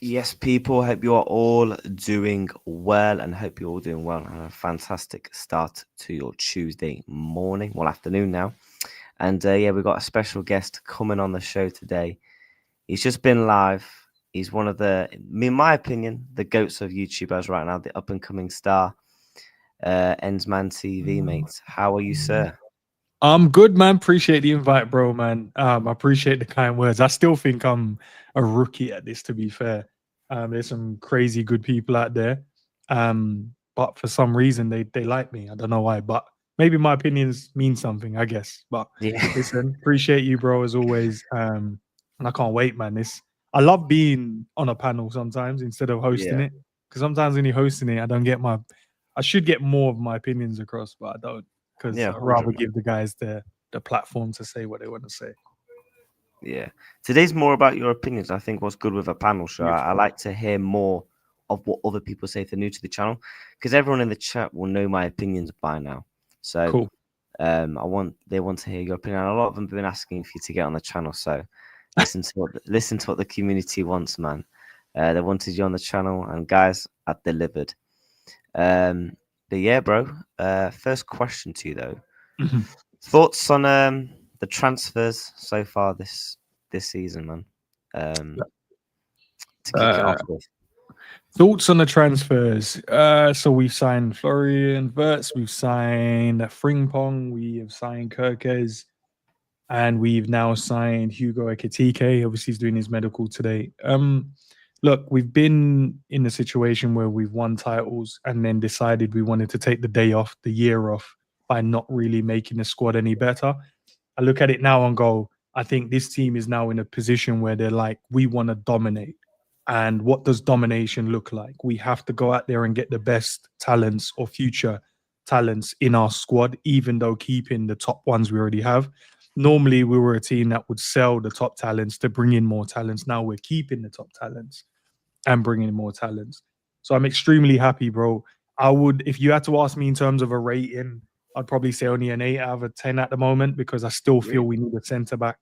Yes, people, hope you are all doing well and hope you're all doing well and a fantastic start to your Tuesday morning, well, afternoon now. And yeah, we've got a special guest coming on the show today. He's just been live. He's one of the, in my opinion, the goats of YouTubers right now, the up and coming star, Endsman TV, mates. How are you, sir? I'm good, man. Appreciate the invite, bro, man. I appreciate the kind words. I still think I'm a rookie at this, to be fair. There's some crazy good people out there. But for some reason they like me. I don't know why, but maybe my opinions mean something, I guess. But Yeah. listen, appreciate you, bro, as always. And I can't wait, man. I love being on a panel sometimes instead of hosting Yeah. it. Because sometimes when you're hosting it, I should get more of my opinions across, but I don't because Yeah, I'd 100, rather man. give the guys the platform to say what they want to say. Yeah. Today's more about your opinions. I think what's good with a panel show, I Beautiful. like to hear more of what other people say if they're new to the channel, because everyone in the chat will know my opinions by now. So Cool. they want to hear your opinion. And a lot of them have been asking for you to get on the channel. So listen to what the community wants, man. They wanted you on the channel, and guys, I delivered. But yeah, bro. First question to you though. Mhm. Thoughts on the transfers so far this season, man? Um, to kick it Uh, off with. Thoughts on the transfers? So we've signed Florian Wirtz, we've signed Frimpong, we have signed Kirkes, and we've now signed Hugo Ekitike. Obviously, he's doing his medical today. Look, we've been in a situation where we've won titles and then decided we wanted to take the day off, the year off, by not really making the squad any better. I look at it now and go, I think this team is now in a position where they're like, we want to dominate. And what does domination look like? We have to go out there and get the best talents or future talents in our squad, even though keeping the top ones we already have. Normally, we were a team that would sell the top talents to bring in more talents. Now we're keeping the top talents and bringing in more talents. So I'm extremely happy, bro. If you had to ask me in terms of a rating, I'd probably say only an 8 out of a 10 at the moment because I still feel Really? we need a centre back.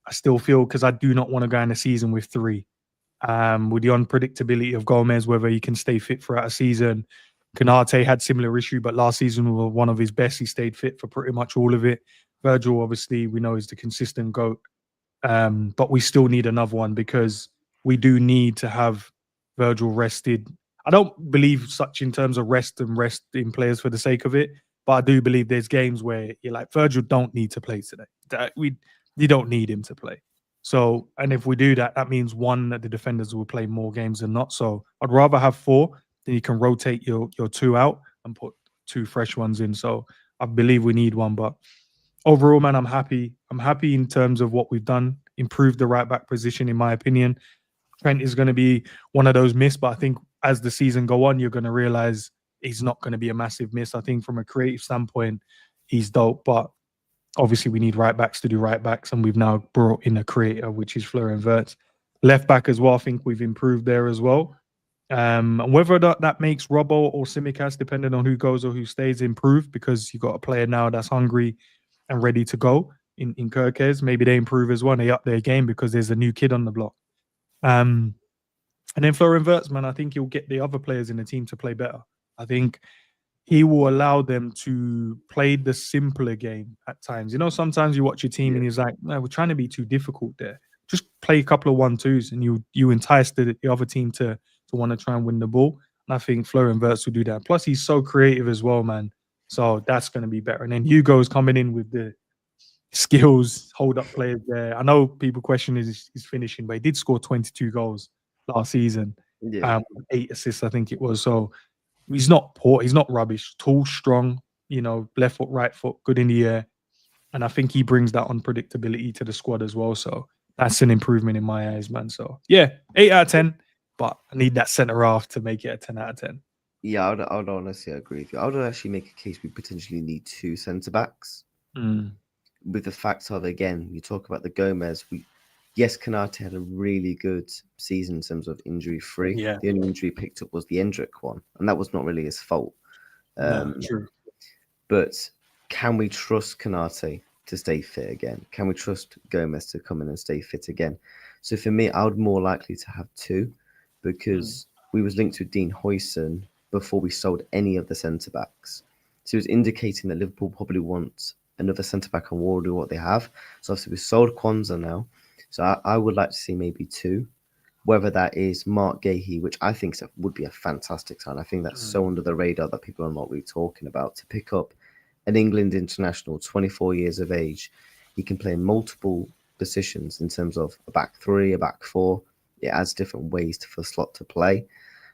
I still feel because I do not want to go in a season with three. With the unpredictability of Gomez, whether he can stay fit throughout a season. Kanate had similar issue, but last season was one of his best. He stayed fit for pretty much all of it. Virgil, obviously, we know is the consistent GOAT. But we still need another one because we do need to have Virgil rested. I don't believe such in terms of resting players for the sake of it, but I do believe there's games where you're like Virgil don't need to play today. You don't need him to play. So, and if we do that, that means one that the defenders will play more games than not. So, I'd rather have four. Then you can rotate your two out and put two fresh ones in. So, I believe we need one, but overall, man, I'm happy. I'm happy in terms of what we've done, improved the right back position, in my opinion. Trent is going to be one of those miss, but I think as the season go on, you're going to realize he's not going to be a massive miss. I think from a creative standpoint, he's dope, but obviously we need right backs to do right backs, and we've now brought in a creator, which is Florian Wirtz. Left back as well, I think we've improved there as well. And whether that makes Robbo or Simicast, depending on who goes or who stays, improve because you've got a player now that's hungry and ready to go in Kirkes. Maybe they improve as well. They up their game because there's a new kid on the block. Um, and then Florian Wirtz, man, I think he'll get the other players in the team to play better. I think he will allow them to play the simpler game at times. You know, sometimes you watch your team and Yeah. he's like, no, we're trying to be too difficult there. Just play a couple of 1-2s and you entice the other team to want to try and win the ball. And I think Florian Wirtz will do that. Plus, he's so creative as well, man. So that's going to be better. And then Hugo's coming in with the skills, hold up players there. I know people question his finishing, but he did score 22 goals last season, Yeah. 8 assists, I think it was. So he's not poor, he's not rubbish. Tall, strong, left foot, right foot, good in the air. And I think he brings that unpredictability to the squad as well. So that's an improvement in my eyes, man. So yeah, 8 out of 10, but I need that centre half to make it a 10 out of 10. Yeah, I would honestly agree with you. I would actually make a case we potentially need two centre backs. Mm, With the fact of, again, you talk about the Gomez. Yes, Kanate had a really good season in terms of injury free. yeah, The only injury picked up was the Endrick one, and that was not really his fault. no, Um, true. but can we trust Kanate to stay fit again? Can we trust Gomez to come in and stay fit again? So for me, I would more likely to have two. because we was linked with Dean Huijsen before we sold any of the centre backs. So it was indicating that Liverpool probably want another centre back and will do what they have. So obviously we sold Kwanzaa now. So I would like to see maybe two, whether that is Mark Gahey, which I think would be a fantastic sign. I think that's so under the radar that people are not really talking about. To pick up an England international, 24 years of age, he can play multiple positions in terms of a back three, a back four. It adds different ways for Slot to play.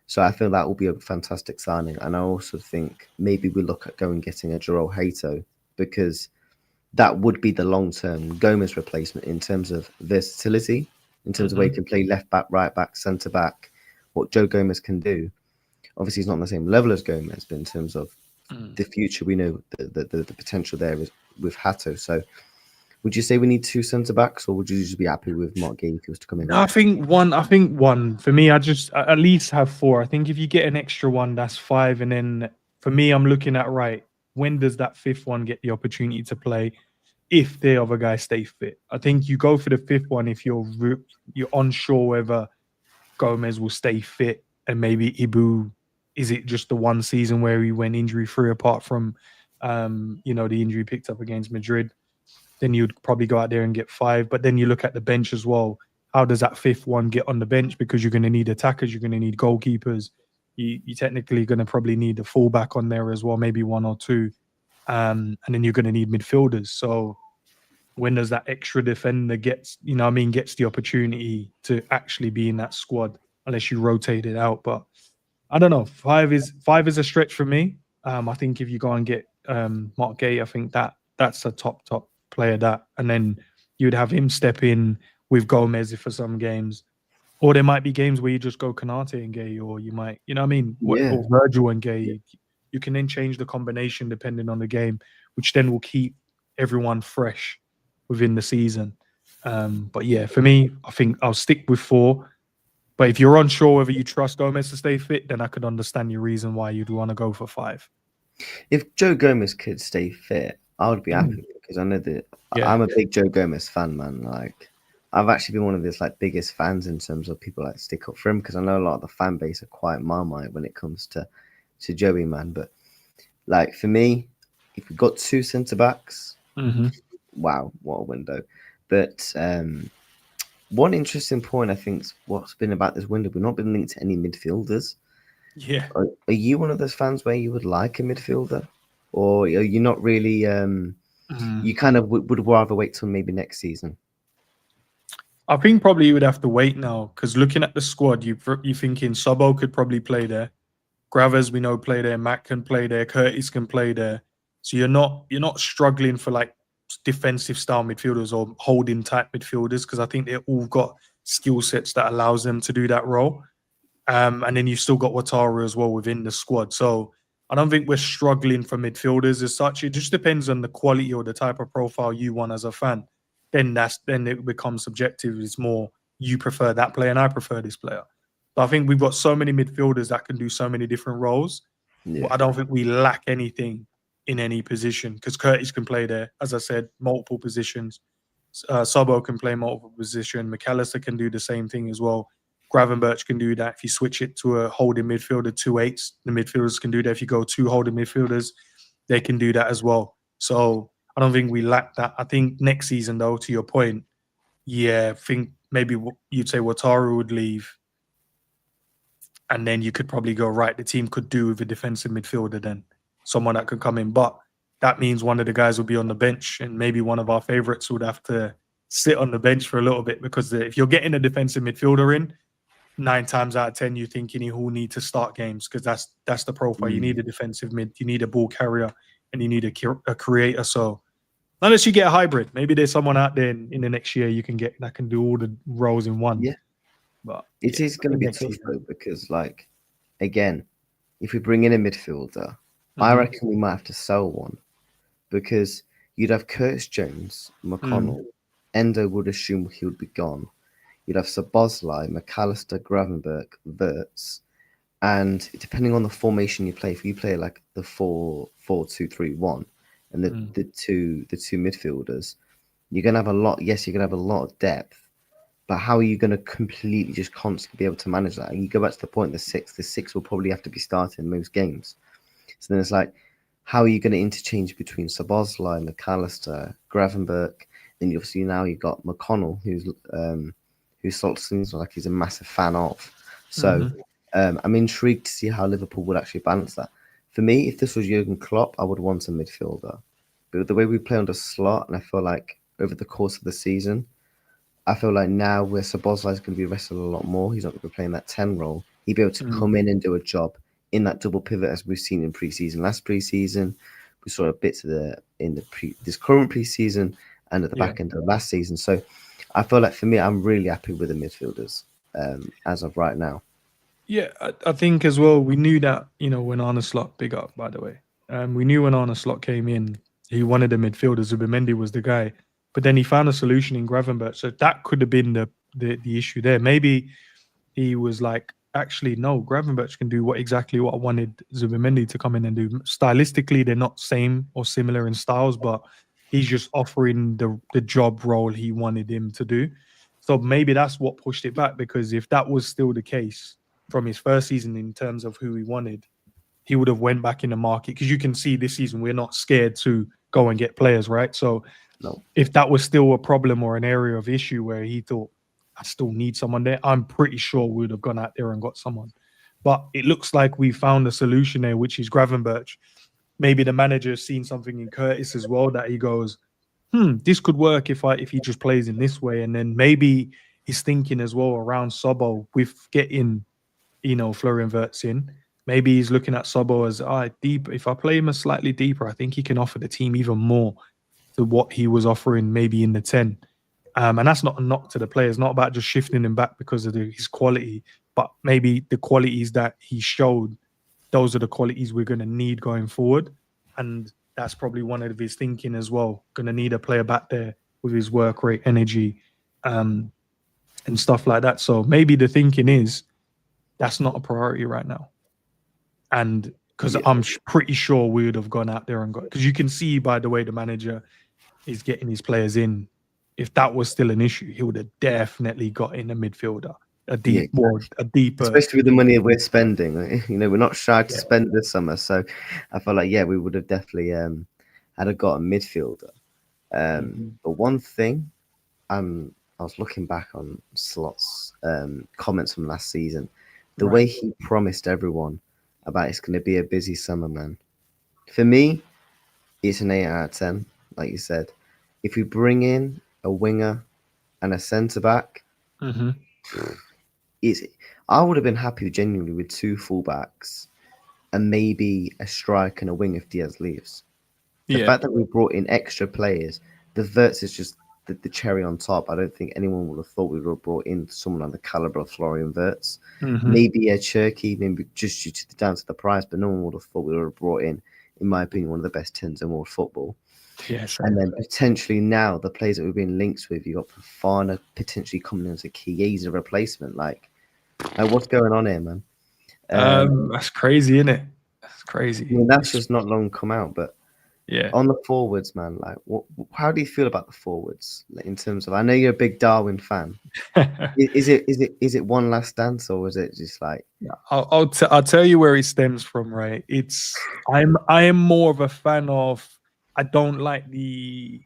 So I feel that will be a fantastic signing. And I also think maybe we look at getting a Joel Hato, because that would be the long-term Gomez replacement in terms of versatility, in terms of where he can play left back, right back, centre back, what Joe Gomez can do. Obviously, he's not on the same level as Gomez, but in terms of the future, we know the potential there is with Hato. So would you say we need two centre backs, or would you just be happy with Mark Gahey if he was to come in? I think one. For me, I just at least have four. I think if you get an extra one, that's five. And then for me, I'm looking at, right, when does that fifth one get the opportunity to play if the other guys stay fit? I think you go for the fifth one if you're unsure whether Gomez will stay fit, and maybe Ibu, is it just the one season where he went injury free apart from the injury picked up against Madrid? Then you'd probably go out there and get five. But then you look at the bench as well. How does that fifth one get on the bench? Because you're going to need attackers, you're going to need goalkeepers. You technically going to probably need a fullback on there as well, maybe one or two. And then you're going to need midfielders. So when does that extra defender gets the opportunity to actually be in that squad, unless you rotate it out? But I don't know. Five is a stretch for me. I think if you go and get Mark Gay, I think that's a top player, that, and then you'd have him step in with Gomez for some games, or there might be games where you just go Kanate and Gay, or you might, or Virgil and Gay. You can then change the combination depending on the game, which then will keep everyone fresh within the season. But yeah, for me, I think I'll stick with four. But if you're unsure whether you trust Gomez to stay fit, then I could understand your reason why you'd want to go for five. If Joe Gomez could stay fit, I would be happy, because I know that I'm a big Joe Gomez fan, man. Like, I've actually been one of his biggest fans in terms of people that stick up for him, because I know a lot of the fan base are quite Marmite when it comes to Joey, man. But for me, if we got two centre backs, wow, what a window. But one interesting point, I think, is what's been about this window. We've not been linked to any midfielders. Yeah. Are you one of those fans where you would like a midfielder, or are you not really? You kind of would rather wait till maybe next season? I think probably you would have to wait now, because looking at the squad, you're thinking Sobo could probably play there. Gravers, we know, play there. Matt can play there. Curtis can play there. So you're not struggling for defensive style midfielders or holding type midfielders, because I think they've all got skill sets that allows them to do that role. And then you've still got Wataru as well within the squad. So I don't think we're struggling for midfielders as such. It just depends on the quality or the type of profile you want as a fan. Then it becomes subjective. It's more you prefer that player and I prefer this player. So I think we've got so many midfielders that can do so many different roles. Yeah. But I don't think we lack anything in any position, because Curtis can play there, as I said, multiple positions. Sobo can play multiple positions. McAllister can do the same thing as well. Gravenberch can do that. If you switch it to a holding midfielder, 2-8s, the midfielders can do that. If you go two holding midfielders, they can do that as well. So I don't think we lack that. I think next season, though, to your point, I think maybe you'd say Wataru would leave, and then you could probably go, right, the team could do with a defensive midfielder then, someone that could come in. But that means one of the guys will be on the bench, and maybe one of our favourites would have to sit on the bench for a little bit, because if you're getting a defensive midfielder in, 9 times out of 10, you're thinking he will need to start games, because that's the profile. You need a defensive mid, you need a ball carrier, and you need a creator. So unless you get a hybrid, maybe there's someone out there in the next year you can get that can do all the roles in one. Yeah. But it is going to be tough, though, because, again, if we bring in a midfielder, I reckon we might have to sell one, because you'd have Curtis Jones, McConnell, Endo would assume he would be gone. You'd have Szoboszlai, McAllister, Gravenberch, Wirtz, and depending on the formation you play, if you play the 4-4-2-3-1 and the two midfielders, you're gonna have a lot. Yes, you're gonna have a lot of depth, But how are you going to completely just constantly be able to manage that? And you go back to the point, the six will probably have to be starting most games. So then it's like, how are you going to interchange between Szoboszlai, McAllister, Gravenberch? Then obviously now you've got McConnell, who Slot seems like he's a massive fan of. So I'm intrigued to see how Liverpool would actually balance that. For me, if this was Jurgen Klopp, I would want a midfielder. But the way we play under Slot, and I feel like over the course of the season, I feel like now where Szoboszlai is going to be rested a lot more, he's not going to be playing that 10 role. He'd be able to come in and do a job in that double pivot as we've seen in pre-season. Last pre-season, we saw a bit of this current pre-season and at the back end of last season. So I feel like for me, I'm really happy with the midfielders as of right now. Yeah, I think as well, we knew that, when Arne Slot, big up, by the way, we knew when Arne Slot came in, he wanted a midfielder. Zubimendi was the guy. But then he found a solution in Gravenberch. So that could have been the issue there. Maybe he was like, actually, no, Gravenberch can do exactly what I wanted Zubimendi to come in and do. Stylistically, they're not same or similar in styles, but he's just offering the job role he wanted him to do. So maybe that's what pushed it back, because if that was still the case from his first season in terms of who he wanted, he would have went back in the market. Because you can see this season, we're not scared to go and get players, right? So if that was still a problem or an area of issue where he thought, I still need someone there, I'm pretty sure we would have gone out there and got someone. But it looks like we found a solution there, which is Gravenberch. Maybe the manager has seen something in Curtis as well that he goes, this could work if he just plays in this way. And then maybe he's thinking as well around Sobo with getting, Florian Wirtz in. Maybe he's looking at Sobo as deep. If I play him a slightly deeper, I think he can offer the team even more to what he was offering maybe in the 10. And that's not a knock to the player. It's not about just shifting him back because of his quality, but maybe the qualities that he showed, those are the qualities we're going to need going forward. And that's probably one of his thinking as well. Going to need a player back there with his work rate, energy, and stuff like that. So maybe the thinking is that's not a priority right now. And because I'm pretty sure we would have gone out there and got, because you can see by the way the manager is getting his players in, if that was still an issue, he would have definitely got in a midfielder, a deeper. Especially with the money that we're spending, we're not shy to spend this summer. So I feel like, we would have definitely had got a midfielder. But one thing, I was looking back on Slot's comments from last season, the way he promised everyone about it's going to be a busy summer, man. For me, it's an 8 out of 10, like you said. If we bring in a winger and a centre back, I would have been happy genuinely with 2 fullbacks and maybe a strike and a wing if DIAZ leaves. The fact that we brought in extra players, the Wirtz is just the cherry on top. I don't think anyone would have thought we would have brought in someone on the caliber of Florian Wirtz. Maybe a Cherky, maybe just due to down to the price, but no one would have thought we would have brought in my opinion, one of the best 10s in world football. Yes, and then potentially now the players that we've been linked with, you got Fofana potentially coming in as a Chiesa replacement. Like what's going on here, man? That's crazy, isn't it? That's crazy. I mean, that's just not long come out, but on the forwards, man. Like, how do you feel about the forwards in terms of? I know you're a big Darwin fan. Is it one last dance, or is it just like? I'll tell you where it stems from. Right, I am more of a fan of. I don't like the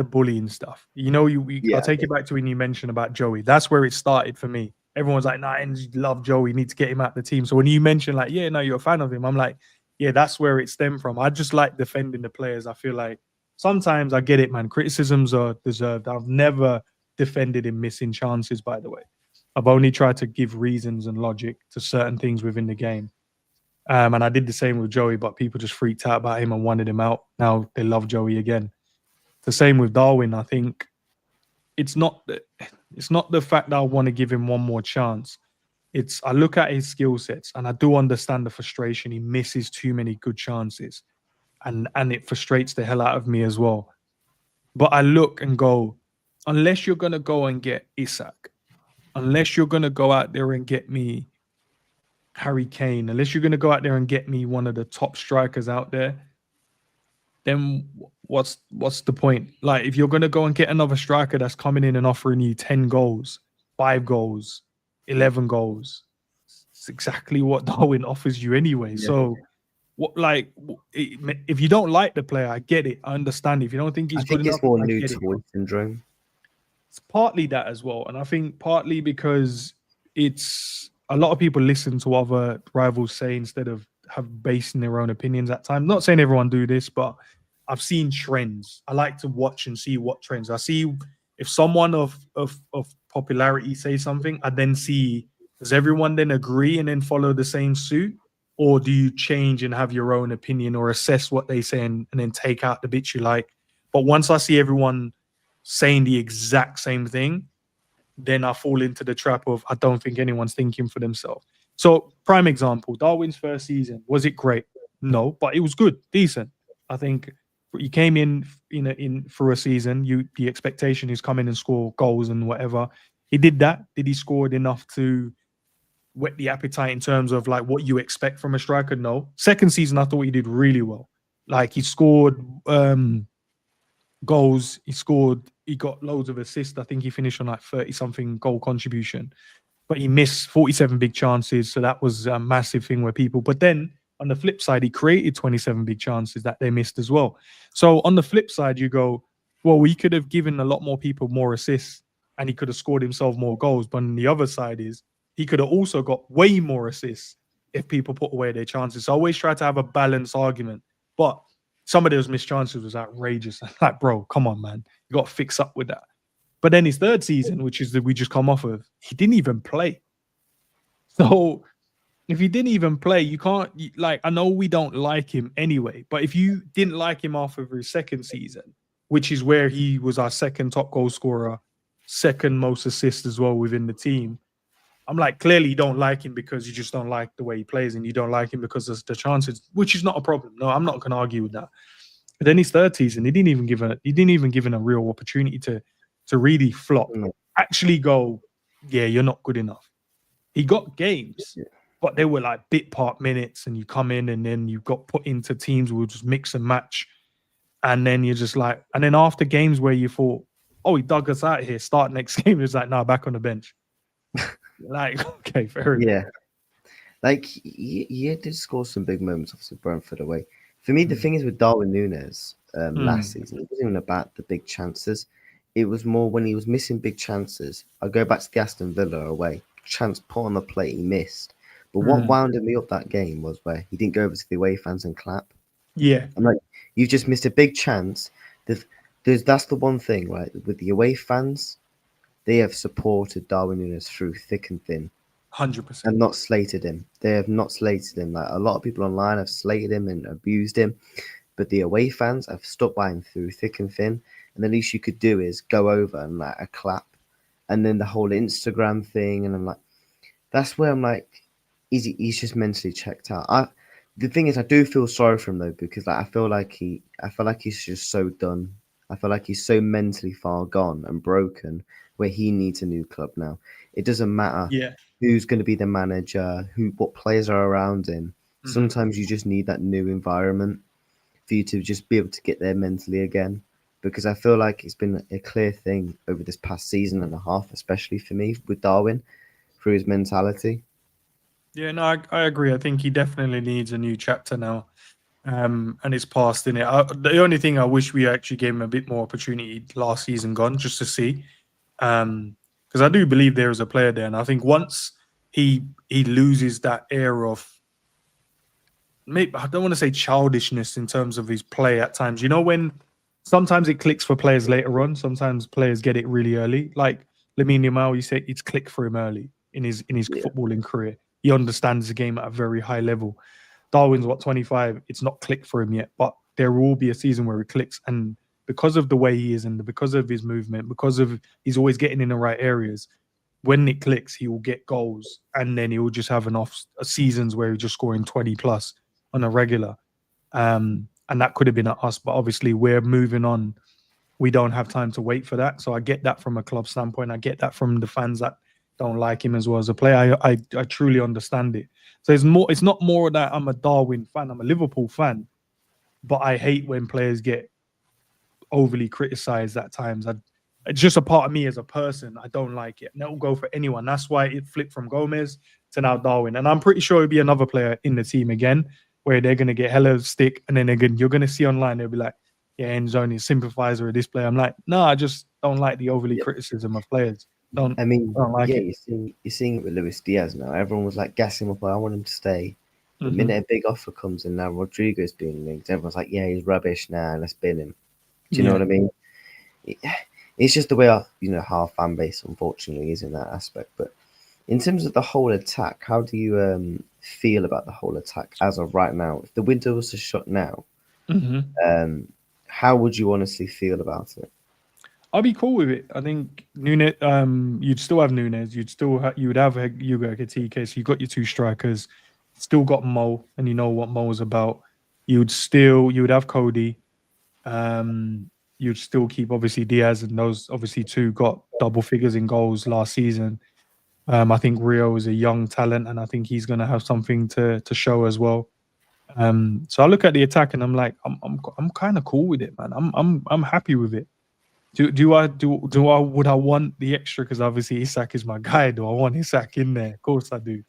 bullying stuff. I'll take it back to when you mentioned about Joey. That's where it started for me. Everyone's like, nah, I love Joey. Need to get him out the team. So when you mention like, yeah, no, you're a fan of him, I'm like, yeah, that's where it stemmed from. I just like defending the players. I feel like sometimes I get it, man. Criticisms are deserved. I've never defended him missing chances, by the way. I've only tried to give reasons and logic to certain things within the game. And I did the same with Joey, but people just freaked out about him and wanted him out. Now they love Joey again. The same with Darwin. I think it's not the fact that I want to give him one more chance. I look at his skill sets and I do understand the frustration. He misses too many good chances and it frustrates the hell out of me as well. But I look and go, unless you're going to go and get Isak, unless you're going to go out there and get me Harry Kane, unless you're going to go out there and get me one of the top strikers out there, then what's the point? Like, if you're gonna go and get another striker that's coming in and offering you 10 goals, 5 goals, 11 goals, it's exactly what Darwin offers you anyway. Yeah. So what, like, if you don't like the player, I get it. I understand. If you don't think he's I good think enough, it's more I new get it. toy syndrome. It's partly that as well. And I think partly because it's a lot of people listen to other rivals say instead of have basing their own opinions at times. Not saying everyone do this, but I've seen trends. I like to watch and see what trends. I see if someone of popularity say something, I then see, does everyone then agree and then follow the same suit? Or do you change and have your own opinion or assess what they say and then take out the bits you like? But once I see everyone saying the exact same thing, then I fall into the trap of I don't think anyone's thinking for themselves. So, prime example, Darwin's first season, was it great? No, but it was good, decent. I think he came in for a season. The expectation is come in and score goals and whatever. He did that. Did he score enough to whet the appetite in terms of like what you expect from a striker? No. Second season, I thought he did really well. Like he scored goals. He got loads of assists. I think he finished on like 30 something goal contribution, but he missed 47 big chances. So that was a massive thing where people, but then on the flip side, he created 27 big chances that they missed as well. So on the flip side, you go, well, we could have given a lot more people more assists and he could have scored himself more goals. But on the other side is he could have also got way more assists if people put away their chances. So I always try to have a balanced argument. But some of those missed chances was outrageous. Like, bro, come on, man. You got to fix up with that. But then his third season, which is that we just come off of, he didn't even play. So if he didn't even play, you can't, like, I know we don't like him anyway, but if you didn't like him after his second season, which is where he was our second top goal scorer, second most assists as well within the team, I'm like, clearly you don't like him because you just don't like the way he plays and you don't like him because of the chances, which is not a problem. No, I'm not going to argue with that. But then his third season, he didn't even give him a real opportunity to really flop, actually go, yeah, you're not good enough. He got games, but they were like bit part minutes, and you come in and then you got put into teams who will just mix and match. And then you're just like, and then after games where you thought, oh, he dug us out here, start next game, it's like, nah, back on the bench. Like, okay, fair enough. Yeah. Like, he did score some big moments, obviously, Brentford away. For me, the thing is with Darwin Nunez last season, it wasn't even about the big chances. It was more when he was missing big chances. I go back to the Aston Villa away. Chance put on the plate, he missed. But what wounded me up that game was where he didn't go over to the away fans and clap. Yeah. I'm like, you've just missed a big chance. That's the one thing, right? With the away fans, they have supported Darwin Nunez through thick and thin. 100%. And not slated him. They have not slated him. Like, a lot of people online have slated him and abused him. But the away fans have stuck by him through thick and thin. And the least you could do is go over and like a clap. And then the whole Instagram thing. And I'm like, that's where I'm like, he's just mentally checked out. The thing is, I do feel sorry for him though, because like I feel like he's just so done. I feel like he's so mentally far gone and broken where he needs a new club now. It doesn't matter who's going to be the manager, what players are around him. Sometimes you just need that new environment for you to just be able to get there mentally again. Because I feel like it's been a clear thing over this past season and a half, especially for me with Darwin, through his mentality. Yeah, no, I agree. I think he definitely needs a new chapter now. And it's past in it. The only thing I wish we actually gave him a bit more opportunity last season gone, just to see. Because I do believe there is a player there. And I think once he loses that air of, maybe I don't want to say childishness in terms of his play at times. You know, when sometimes it clicks for players later on, sometimes players get it really early. Like Lamine Yamal, you say it's clicked for him early in his footballing career. He understands the game at a very high level. Darwin's 25. It's not clicked for him yet, but there will be a season where it clicks. And because of the way he is and because of his movement, because of he's always getting in the right areas, when it clicks, he will get goals, and then he will just have seasons where he's just scoring 20 plus on a regular. And that could have been at us, but obviously we're moving on. We don't have time to wait for that. So I get that from a club standpoint. I get that from the fans that don't like him as well as a player. I truly understand it. So it's not more that I'm a Darwin fan. I'm a Liverpool fan, but I hate when players get overly criticized at times. It's just a part of me as a person. I don't like it. And that will go for anyone. That's why it flipped from Gomez to now Darwin. And I'm pretty sure it'll be another player in the team again, where they're going to get hella stick. And then you're going to see online, they'll be like, yeah, Enzo is sympathizer of this player. I'm like, no, I just don't like the overly criticism of players. Don't like it. You're seeing it with Luis Diaz now. Everyone was like gassing him up. I want him to stay. The minute a big offer comes in now, Rodrygo's being linked. Everyone's like, yeah, he's rubbish now. Let's bin him. Do you know what I mean? It's just the way our fan base, unfortunately, is in that aspect. But in terms of the whole attack, how do you feel about the whole attack as of right now? If the window was to shut now, how would you honestly feel about it? I'll be cool with it. I think Nunez, you'd still have Nunez. You would have Hugo Ekitike. So you got your two strikers. Still got Mo, and you know what Mo is about. You would have Cody. You'd still keep obviously Diaz, and those obviously two got double figures in goals last season. I think Rio is a young talent, and I think he's going to have something to show as well. So I look at the attack, and I'm like, I'm kind of cool with it, man. I'm happy with it. Would I want the extra? Because obviously Isak is my guy. Do I want Isak in there? Of course I do.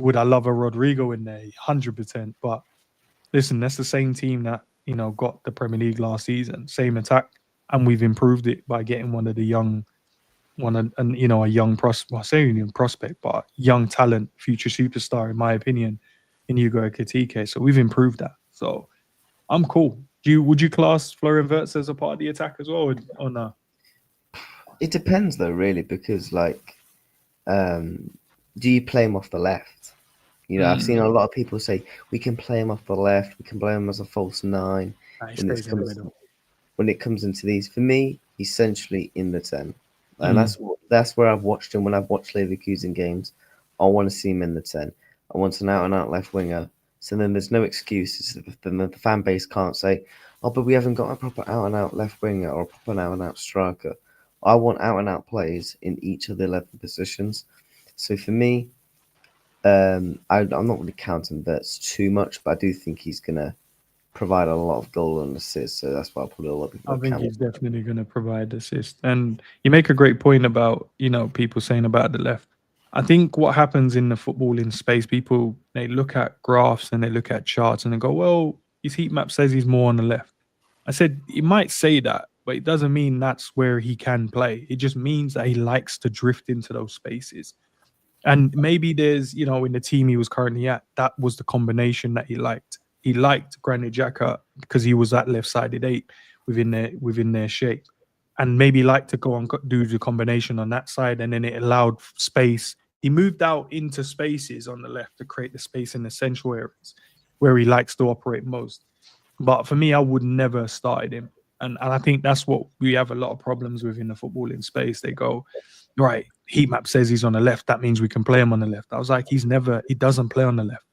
Would I love a Rodrygo in there? 100%. But listen, that's the same team that got the Premier League last season. Same attack, and we've improved it by getting a young prospect. Well, I say prospect, but young talent, future superstar, in my opinion, in Hugo Ekitike. So we've improved that. So I'm cool. Would you class Florian Wirtz as a part of the attack as well, or no? It depends though, really, because do you play him off the left? I've seen a lot of people say we can play him off the left, we can play him as a false nine. When it comes into these, for me, essentially in the 10, and that's where I've watched him when I've watched Leverkusen games. I want to see him in the 10. I want an out-and-out left winger. So then there's no excuses. Then the fan base can't say, oh, but we haven't got a proper out-and-out left winger or a proper out-and-out striker. I want out-and-out players in each of the 11 positions. So for me, I'm not really counting Wirtz too much, but I do think he's going to provide a lot of goal and assists. So that's why I put a lot of people. I think he's definitely going to provide assists. And you make a great point about, people saying about the left. I think what happens in the footballing space, people, they look at graphs and they look at charts and they go, well, his heat map says he's more on the left. I said, he might say that, but it doesn't mean that's where he can play. It just means that he likes to drift into those spaces. And maybe there's, in the team he was currently at, that was the combination that he liked. He liked Granit Xhaka because he was that left-sided 8 within their shape. And maybe liked to go and do the combination on that side, and then it allowed space. He moved out into spaces on the left to create the space in the central areas where he likes to operate most. But for me, I would never have started him. And I think that's what we have a lot of problems with in the footballing space. They go, right, heat map says he's on the left. That means we can play him on the left. I was like, he doesn't play on the left.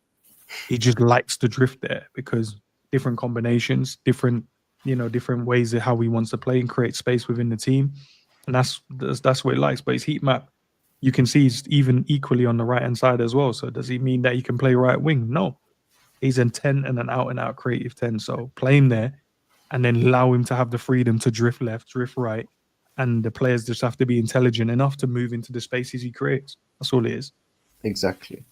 He just likes to drift there because different combinations, different ways of how he wants to play and create space within the team. And that's what he likes. But his heat map, you can see he's even equally on the right-hand side as well. So does he mean that he can play right wing? No. He's a 10 and an out-and-out creative 10. So play him there and then allow him to have the freedom to drift left, drift right. And the players just have to be intelligent enough to move into the spaces he creates. That's all it is. Exactly.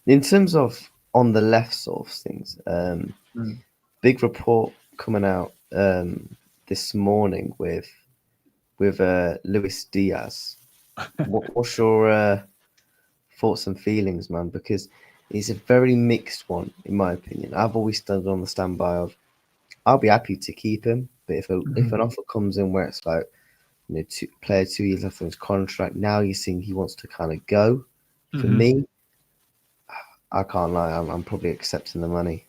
In terms of on the left sort of things, big report coming out this morning with Luis Diaz. What's your thoughts and feelings, man? Because it's a very mixed one, in my opinion. I've always stood on the standby of I'll be happy to keep him, but if an offer comes in where it's like, 2 years left on his contract, now you're seeing he wants to kind of go. For me, I can't lie, I'm probably accepting the money.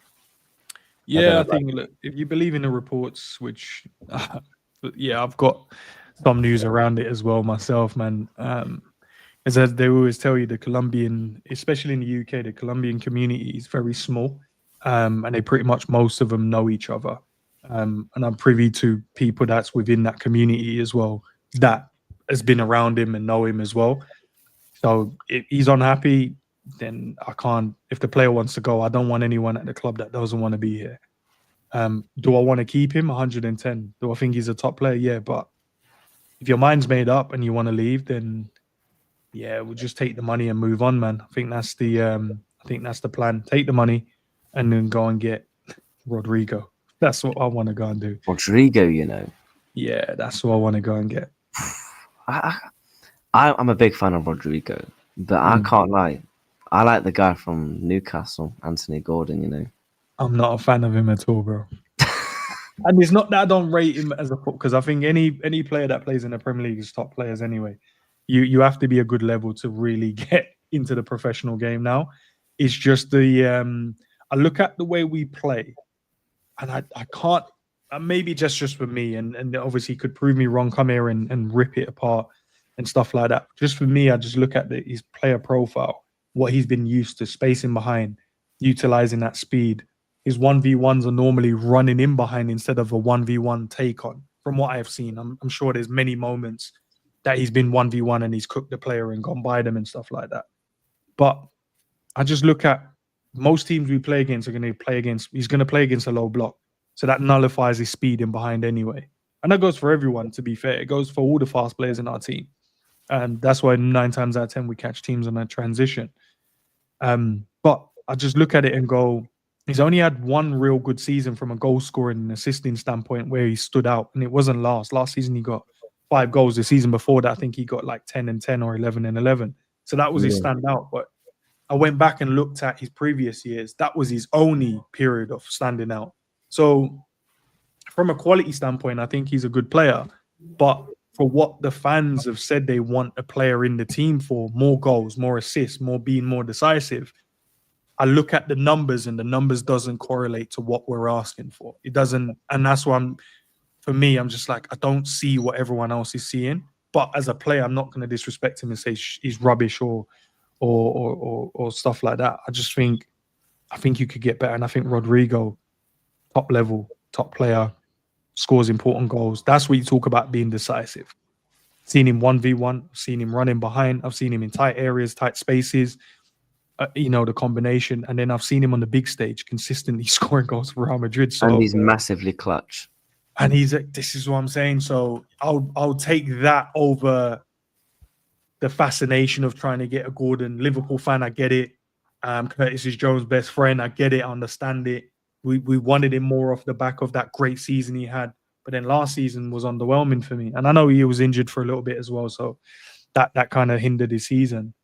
Yeah, I think, look, if you believe in the reports, which, I've got some news around it as well myself, man. As they always tell you, the Colombian, especially in the UK, the Colombian community is very small, and they pretty much, most of them know each other. And I'm privy to people that's within that community as well, that has been around him and know him as well. So if he's unhappy, then I can't. If the player wants to go, I don't want anyone at the club that doesn't want to be here. Do I want to keep him? 110. Do I think he's a top player? Yeah, but if your mind's made up and you want to leave, then yeah, we'll just take the money and move on, man. I think that's the plan. Take the money and then go and get Rodrygo. That's what I want to go and do. Rodrygo, you know. Yeah, that's what I want to go and get. I'm a big fan of Rodrygo, but I can't lie. I like the guy from Newcastle, Anthony Gordon, you know. I'm not a fan of him at all, bro. And it's not that I don't rate him as a foot, because I think any player that plays in the Premier League is top players anyway. You have to be a good level to really get into the professional game now. It's just I look at the way we play, and I can't. Maybe just for me, and obviously could prove me wrong. Come here and rip it apart and stuff like that. Just for me, I just look at his player profile, what he's been used to, spacing behind, utilizing that speed. His 1v1s are normally running in behind instead of a 1v1 take on. From what I have seen, I'm sure there's many moments that he's been 1v1 and he's cooked the player and gone by them and stuff like that. But I just look at most teams we play against are going to play against. He's going to play against a low block, so that nullifies his speed in behind anyway. And that goes for everyone. To be fair, it goes for all the fast players in our team, and that's why 9 times out of 10 we catch teams on that transition. But I just look at it and go, he's only had one real good season from a goal scoring and assisting standpoint where he stood out, and it wasn't last. Last season he got 5 goals. The season before that, I think he got like 10 and 10 or 11 and 11. So that was his standout. But I went back and looked at his previous years. That was his only period of standing out. So from a quality standpoint, I think he's a good player. But for what the fans have said they want a player in the team for, more goals, more assists, being more decisive, I look at the numbers and the numbers doesn't correlate to what we're asking for. It doesn't. And that's why I'm just like, I don't see what everyone else is seeing. But as a player, I'm not going to disrespect him and say he's rubbish or stuff like that. I think you could get better. And I think Rodrygo, top level, top player, scores important goals. That's what you talk about being decisive. Seen him 1v1, seen him running behind. I've seen him in tight areas, tight spaces, the combination. And then I've seen him on the big stage consistently scoring goals for Real Madrid. So, and he's massively clutch. And this is what I'm saying. So I'll take that over the fascination of trying to get a Gordon. Liverpool fan, I get it. Curtis is Jones' best friend. I get it. I understand it. We wanted him more off the back of that great season he had. But then last season was underwhelming for me. And I know he was injured for a little bit as well. So that kind of hindered his season.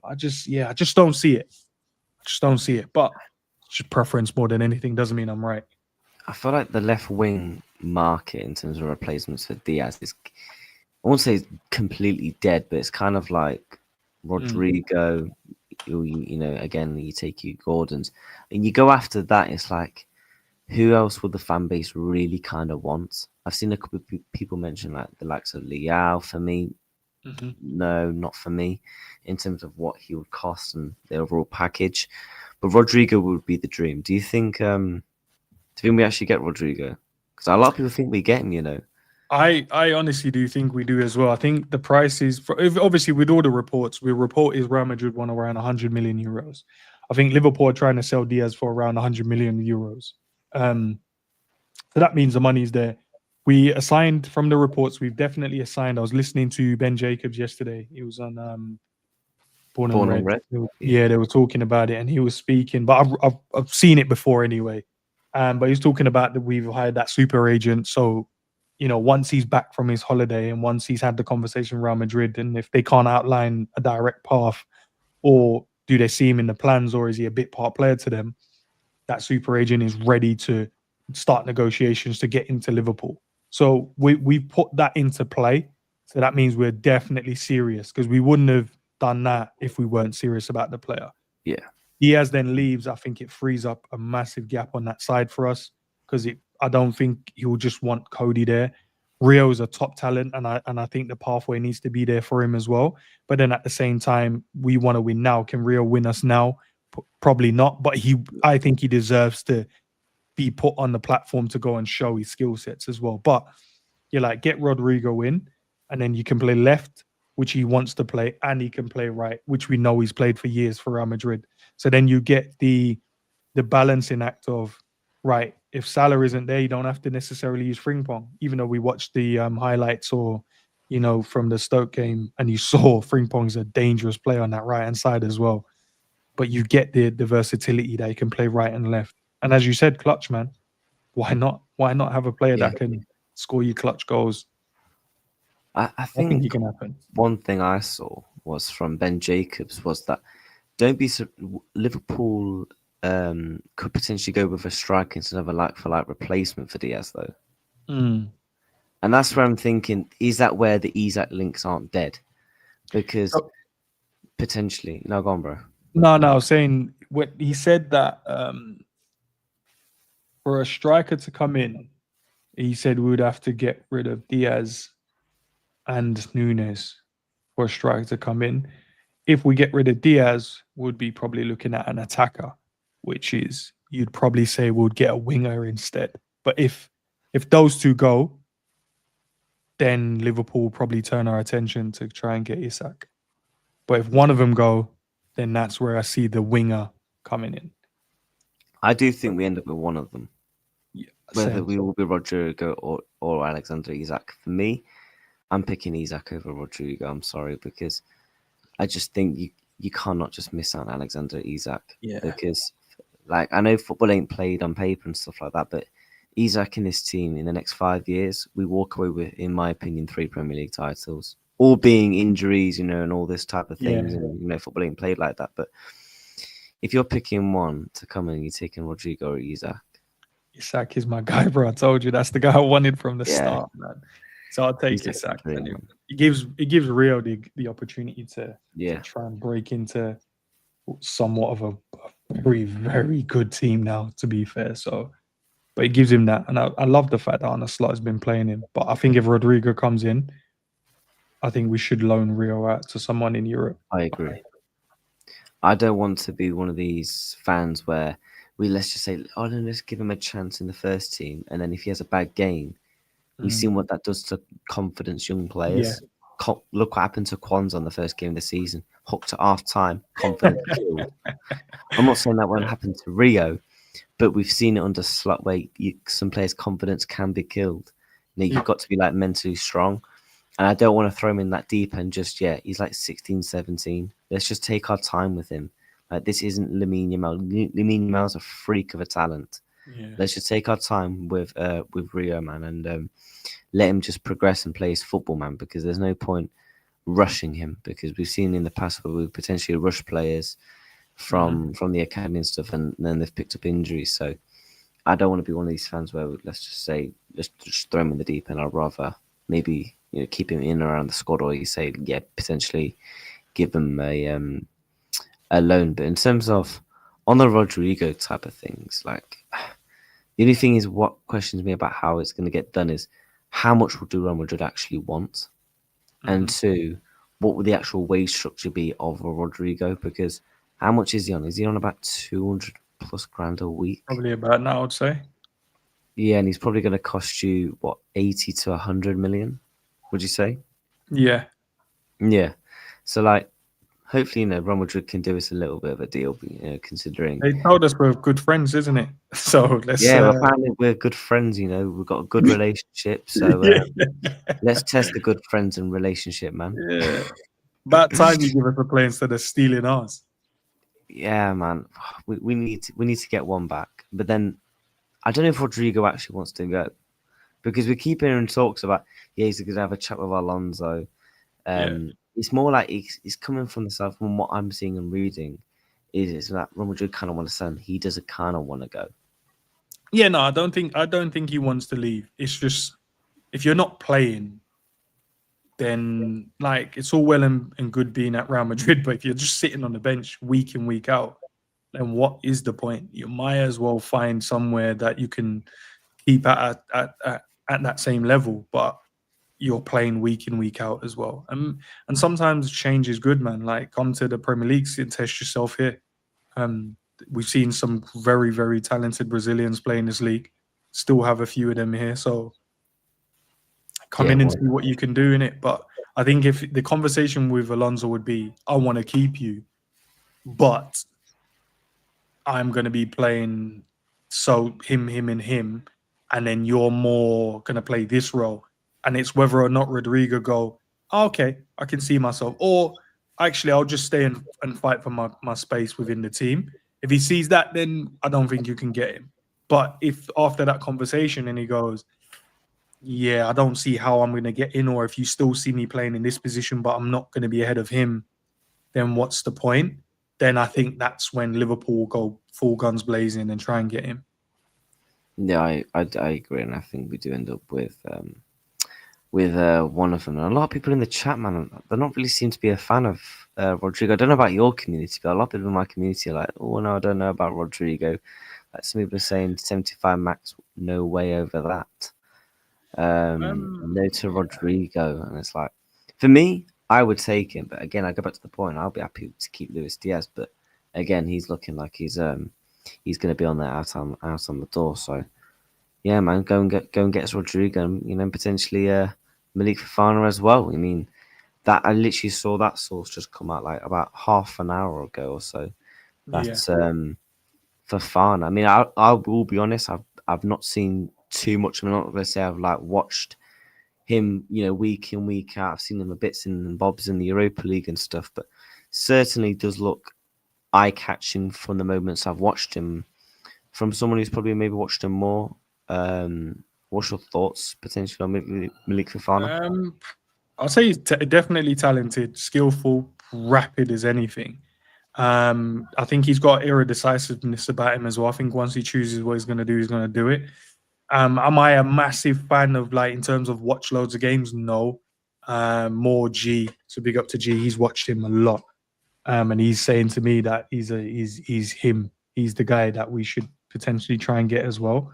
I just don't see it. But it's just preference more than anything. Doesn't mean I'm right. I feel like the left wing market in terms of replacements for DIAZ is, I won't say it's completely dead, but it's kind of like Rodrygo, again, you take you Gordon's, and you go after that. It's like, who else would the fan base really kind of want? I've seen a couple of people mention like the likes of Liao. For me, no, not for me, in terms of what he would cost and the overall package. But Rodrygo would be the dream. Do you think? Do you think we actually get Rodrygo? Because a lot of people think we get him. I honestly do think we do as well. I think the price is, obviously with all the reports, is Real Madrid want around 100 million euros. I think Liverpool are trying to sell DIAZ for around 100 million euros. So that means the money's there. We assigned, from the reports, we've definitely assigned. I was listening to Ben Jacobs yesterday. He was on Born and Red. Yeah, they were talking about it and he was speaking, but I've seen it before anyway. But he was talking about that we've hired that super agent. So, once he's back from his holiday and once he's had the conversation with Real Madrid, and if they can't outline a direct path, or do they see him in the plans, or is he a bit part player to them, that super agent is ready to start negotiations to get into Liverpool. So we put that into play. So that means we're definitely serious, because we wouldn't have done that if we weren't serious about the player. Yeah. DIAZ then leaves. I think it frees up a massive gap on that side for us, because I don't think he will just want Cody there. Rio is a top talent, and I think the pathway needs to be there for him as well. But then at the same time, we want to win now. Can Rio win us now? Probably not. But I think he deserves to be put on the platform to go and show his skill sets as well. But you're like, get Rodrygo in, and then you can play left, which he wants to play, and he can play right, which we know he's played for years for Real Madrid. So then you get the balancing act of, right, if Salah isn't there, you don't have to necessarily use Frimpong. Even though we watched the highlights or, from the Stoke game, and you saw Frimpong's a dangerous player on that right hand side as well. But you get the versatility that he can play right and left. And as you said, clutch, man. Why not? Why not have a player that can score you clutch goals? I think think it can happen. one thing I saw was from Ben Jacobs was that Liverpool could potentially go with a striker instead of a like-for-like replacement for DIAZ, though. And that's where I'm thinking, is that where the Isak links aren't dead? Because potentially... No, go on, bro. No, I was saying, what he said that for a striker to come in, he said we would have to get rid of DIAZ and Nunez for a striker to come in. If we get rid of DIAZ, we'd be probably looking at an attacker, which is, you'd probably say we'd get a winger instead. But if those two go, then Liverpool will probably turn our attention to try and get Isak. But if one of them go, then that's where I see the winger coming in. I do think we end up with one of them. Yeah, whether we will be Rodrygo or Alexander Isak. For me, I'm picking Isak over Rodrygo. I'm sorry, because I just think you cannot just miss out on Alexander Isak. Yeah. Because, like, I know football ain't played on paper and stuff like that, but Isak and his team in the next 5 years, we walk away with, in my opinion, 3 Premier League titles. All being injuries, and all this type of things. Yeah. And, football ain't played like that. But if you're picking one to come in, you're taking Rodrygo or Isak. Isak is my guy, bro. I told you that's the guy I wanted from the start, man. So I'll take Isak. It gives Rio the opportunity to try and break into somewhat of a very, very good team now, to be fair. So, but it gives him that. And I love the fact that Arne Slot has been playing him. But I think if Rodrygo comes in, I think we should loan Rio out to someone in Europe. I agree. I don't want to be one of these fans where let's just say, oh, no, let's give him a chance in the first team. And then if he has a bad game, we've seen what that does to confidence young players. Yeah. Look what happened to Kwanzaa on the first game of the season. Hooked at half time, confidence killed. I'm not saying that won't happen to Rio, but we've seen it under Slot where some players' confidence can be killed. You've got to be like mentally strong. And I don't want to throw him in that deep end just yet. He's like 16, 17. Let's just take our time with him. Like, this isn't Lamine Yamal. Lamine Yamal's a freak of a talent. Yeah. Let's just take our time with Rio, man, and let him just progress and play his football, man, because there's no point rushing him, because we've seen in the past where we potentially rush players from the academy and stuff, and then they've picked up injuries. So I don't want to be one of these fans where let's just throw him in the deep end. I'd rather maybe keep him in around the squad, or you say potentially give him a loan. But in terms of on the Rodrygo type of things, like, the only thing is, what questions me about how it's going to get done is how much do Real Madrid actually want, and 2, what would the actual wage structure be of a Rodrygo? Because how much is he on? Is he on about 200 plus grand a week? Probably about that, I would say. Yeah, and he's probably going to cost you 80 to 100 million. Would you say? Yeah. Yeah. So, like, hopefully, Real Madrid can do us a little bit of a deal, considering... They told us we're good friends, isn't it? So let's... Yeah, apparently we're good friends, We've got a good relationship, so let's test the good friends and relationship, man. Yeah. About time you give us a play instead of stealing ours. Yeah, man. We need to get one back. But then, I don't know if Rodrygo actually wants to go, because we keep hearing talks about, he's going to have a chat with Alonso. It's more like it's coming from the south. From what I'm seeing and reading, is that Real Madrid kind of want to send. He doesn't kind of want to go. Yeah, no, I don't think he wants to leave. It's just, if you're not playing, then, like, it's all well and good being at Real Madrid, but if you're just sitting on the bench week in, week out, then what is the point? You might as well find somewhere that you can keep at that same level, but you're playing week in, week out as well. And sometimes change is good, man. Like, come to the Premier League and test yourself here. We've seen some very, very talented Brazilians play in this league. Still have a few of them here. So come in and see what you can do in it. But I think if the conversation with Alonso would be, I want to keep you, but I'm going to be playing so him, and him, and then you're more gonna play this role, and it's whether or not Rodrygo go, "Oh, okay, I can see myself, or actually I'll just stay and fight for my space within the team. If he sees that, then I don't think you can get him. But if after that conversation and he goes, yeah, I don't see how I'm going to get in, or if you still see me playing in this position, but I'm not going to be ahead of him, then what's the point? Then I think that's when Liverpool will go full guns blazing and try and get him. Yeah, I agree, and I think we do end up with one of them. And a lot of people in the chat, man, they're not really seem to be a fan of Rodrygo. I don't know about your community, but a lot of people in my community are like, oh no, I don't know about Rodrygo. Like some people are saying 75 max, no way over that. No to Rodrygo, and it's like, for me, I would take him, but again, I go back to the point. I'll be happy to keep Luis Diaz, but again, he's looking like he's going to be on there out on the door. So yeah, man, go and get us Rodrygo, and potentially Malik Fofana as well. I mean, that I literally saw that source just come out like about half an hour ago or so. That's Fofana. I mean, I will be honest. I've not seen too much. I'm not going to say I've like watched him, week in, week out. I've seen him a bits and bobs in the Europa League and stuff, but certainly does look eye-catching from the moments I've watched him. From someone who's probably maybe watched him more, what's your thoughts potentially on Malik Fofana? I'll say he's definitely talented, skillful, rapid as anything. I think he's got irredecisiveness about him as well. I think once he chooses what he's going to do, he's going to do it. Am I a massive fan of, like, in terms of watch loads of games? No. More G. So big up to G. He's watched him a lot. And he's saying to me that he's him. He's the guy that we should potentially try and get as well.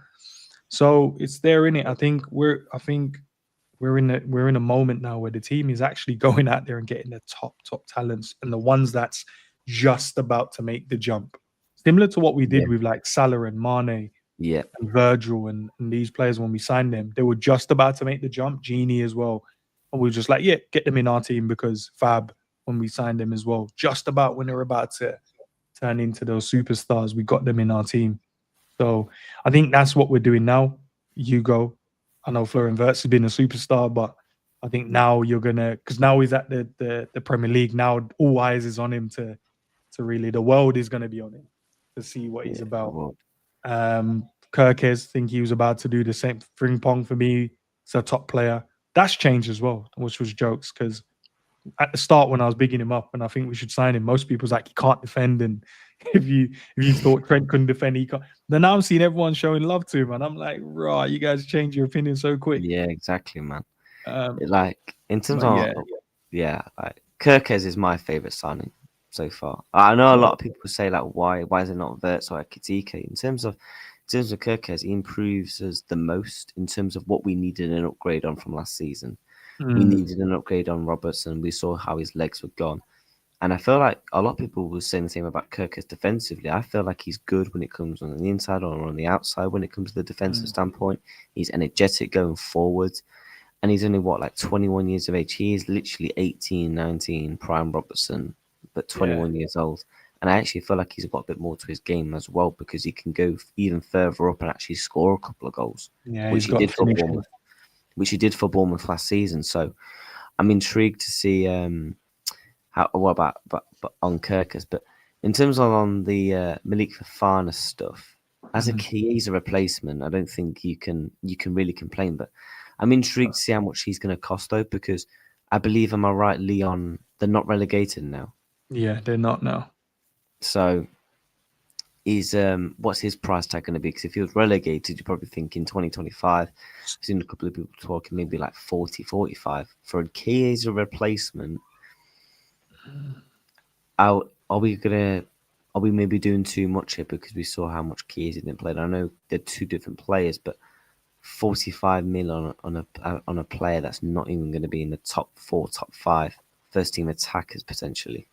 So it's there in it. I think we're in a moment now where the team is actually going out there and getting the top talents and the ones that's just about to make the jump. Similar to what we did with like Salah and Mane and Virgil and these players when we signed them. They were just about to make the jump, Genie as well. And we were just like, yeah, get them in our team because Fab, when we signed them as well, just about when they were about to turn into those superstars, we got them in our team. So I think that's what we're doing now. Hugo, I know Florian Wirtz has been a superstar, but I think now you're gonna, because now he's at the Premier League. Now all eyes is on him to really, the world is gonna be on him to see what he's about. Kirkes, think he was about to do the same. Frimpong for me, he's a top player. That's changed as well, which was jokes because at the start when I was bigging him up and I think we should sign him, most people was like, he can't defend, and if you thought Trent couldn't defend, he can't. Then now I'm seeing everyone showing love to him, and I'm like, right, you guys change your opinion so quick. Yeah, exactly, man. Like in terms of like Kirkes is my favorite signing so far. I know a lot of people say like, why is it not Wirtz or Ekitike? In terms of Kirkes, he improves us the most in terms of what we needed an upgrade on from last season. We needed an upgrade on Robertson. We saw how his legs were gone. And I feel like a lot of people were saying the same about Kirkes defensively. I feel like he's good when it comes on the inside or on the outside when it comes to the defensive standpoint. He's energetic going forward. And he's only, 21 years of age. He is literally 18, 19, prime Robertson, but 21 years old. And I actually feel like he's got a bit more to his game as well because he can go even further up and actually score a couple of goals, which he did for Bournemouth. Which he did for Bournemouth last season. So I'm intrigued to see what about on Kirkes. But in terms of on the Malik Fofana stuff, as a Chiesa replacement, I don't think you can really complain. But I'm intrigued to see how much he's going to cost though, because I believe, am I right, Lyon, they're not relegated now. Yeah, they're not now. So is what's his price tag going to be? Because if he was relegated, you're probably thinking 2025. I've seen a couple of people talking maybe like 40, 45 for a Chiesa replacement. Are we maybe doing too much here because we saw how much Chiesa didn't play? I know they're two different players, but 45 mil on a player that's not even going to be in the top 4, top 5 first team attackers potentially.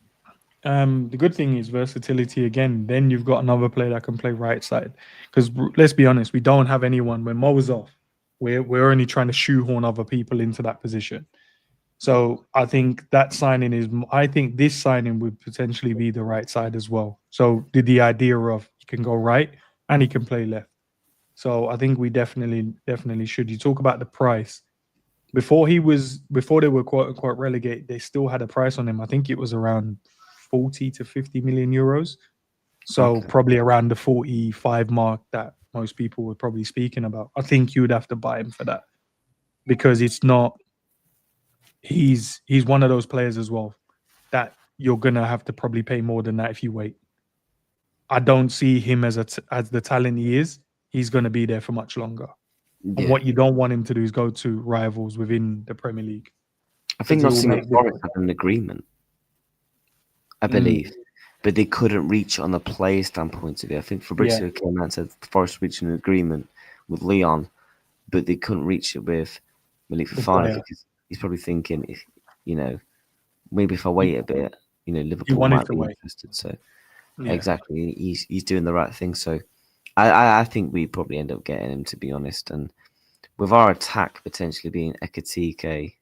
The good thing is versatility again. Then you've got another player that can play right side. Because let's be honest, we don't have anyone. When Mo was off, we're only trying to shoehorn other people into that position. So I think that signing is. I think this signing would potentially be the right side as well. So the idea of he can go right and he can play left. So I think we definitely should. You talk about the price. Before they were quote unquote relegated, they still had a price on him. I think it was around 40 to 50 million euros. So Okay. probably around the 45 mark that most people were probably speaking about. I think you would have to buy him for that because it's not he's one of those players as well that you're gonna have to probably pay more than that if you wait. I don't see him as the talent he is. He's gonna be there for much longer. And Yeah. what you don't want him to do is go to rivals within the Premier League I because think he will Nottingham make Forest difference. had an agreement, I Mm, believe, but they couldn't reach it on the player standpoint of it. I think yeah, Fabrizio came out and said Forest reached an agreement with Leon, but they couldn't reach it with Malik the Fofana player. because he's probably thinking, if you know, maybe if I He, wait a bit, he Liverpool wanted might to be wait. interested. So Yeah. exactly, he's doing the right thing. So I think we probably end up getting him, to be honest. And with our attack potentially being Ekatike,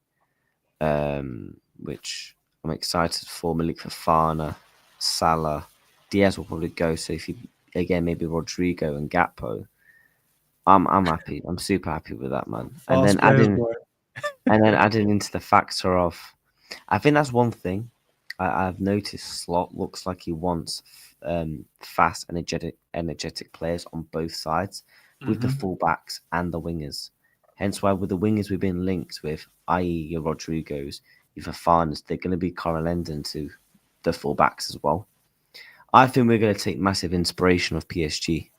which I'm excited for, Malik Fofana, Salah, Diaz will probably go. So if you again maybe Rodrygo and Gakpo, I'm happy. I'm super happy with that, man. And then Fast players, adding boy. and then adding into the factor of, I think that's one thing I've noticed. Slot looks like he wants fast, energetic players on both sides, with the Hmm. fullbacks and the wingers. Hence why with the wingers we've been linked with, i.e. your Rodrigos, your Fofanas, they're going to be correlating to the fullbacks as well. I think we're going to take massive inspiration of PSG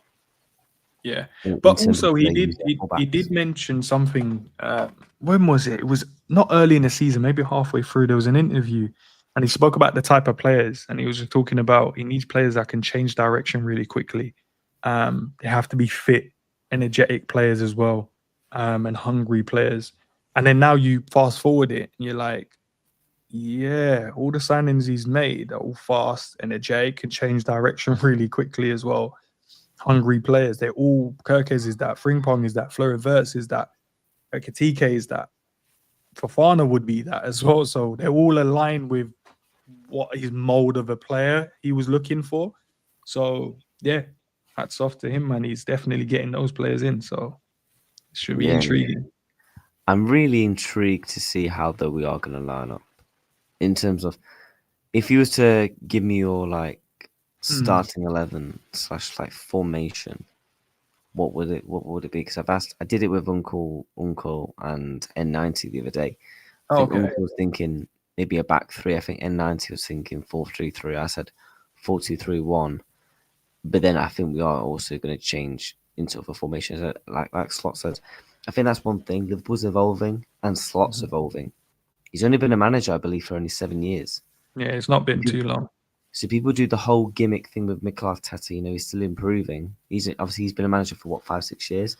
Yeah, in but terms of also the way they use their he fullbacks. did mention something. When was it? It was not early in the season, maybe halfway through. There was an interview, and he spoke about the type of players, and he was just talking about he needs players that can change direction really quickly. They have to be fit, energetic players as well, and hungry players. And then now you fast forward it, and you're like, yeah, all the signings he's made are all fast, energetic, can change direction really quickly as well. Hungry players. They're all Kirkes is that, Frimpong is that, Fleur Verts is that, Katike is that, Fafana would be that as well. So they're all aligned with what his mold of a player he was looking for. So yeah, hats off to him, man. He's definitely getting those players in. So it should be Yeah, intriguing. I'm really intrigued to see how though we are going to line up in terms of, if you was to give me your like Mm. starting 11 slash like formation, what would it be? Because I did it with Uncle and N90 the other day. I think Okay. Uncle was thinking maybe a back three. I think N90 was thinking 4-3-3. I said 4-2-3-1. But then I think we are also going to change into other formations. Like Slot said, I think that's one thing. Liverpool's evolving and Slot's Mhm. evolving. He's only been a manager, I believe, for only 7 years. Yeah, it's not been too long. So people do the whole gimmick thing with Mikel Arteta. He's still improving. He's been a manager for what, 5-6 years.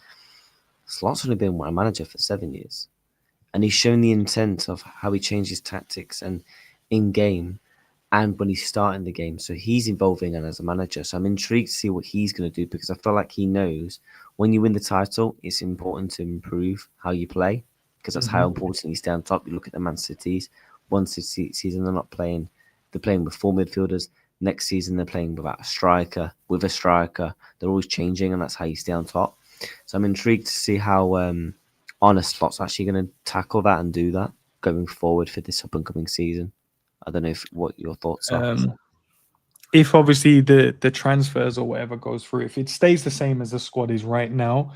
Slot's only been a manager for 7 years, and he's shown the intent of how he changes tactics and in game, and when he's starting the game. So he's evolving and as a manager. So I'm intrigued to see what he's going to do, because I feel like he knows when you win the title, it's important to improve how you play, because that's how Hmm. important you stay on top. You look at the Man Cities. One season they're not playing, they're playing with four midfielders. Next season they're playing without a striker, with a striker. They're always changing, and that's how you stay on top. So I'm intrigued to see how Arne Slot's actually going to tackle that and do that going forward for this up and coming season. I don't know what your thoughts are. Um, if obviously the transfers or whatever goes through, if it stays the same as the squad is right now,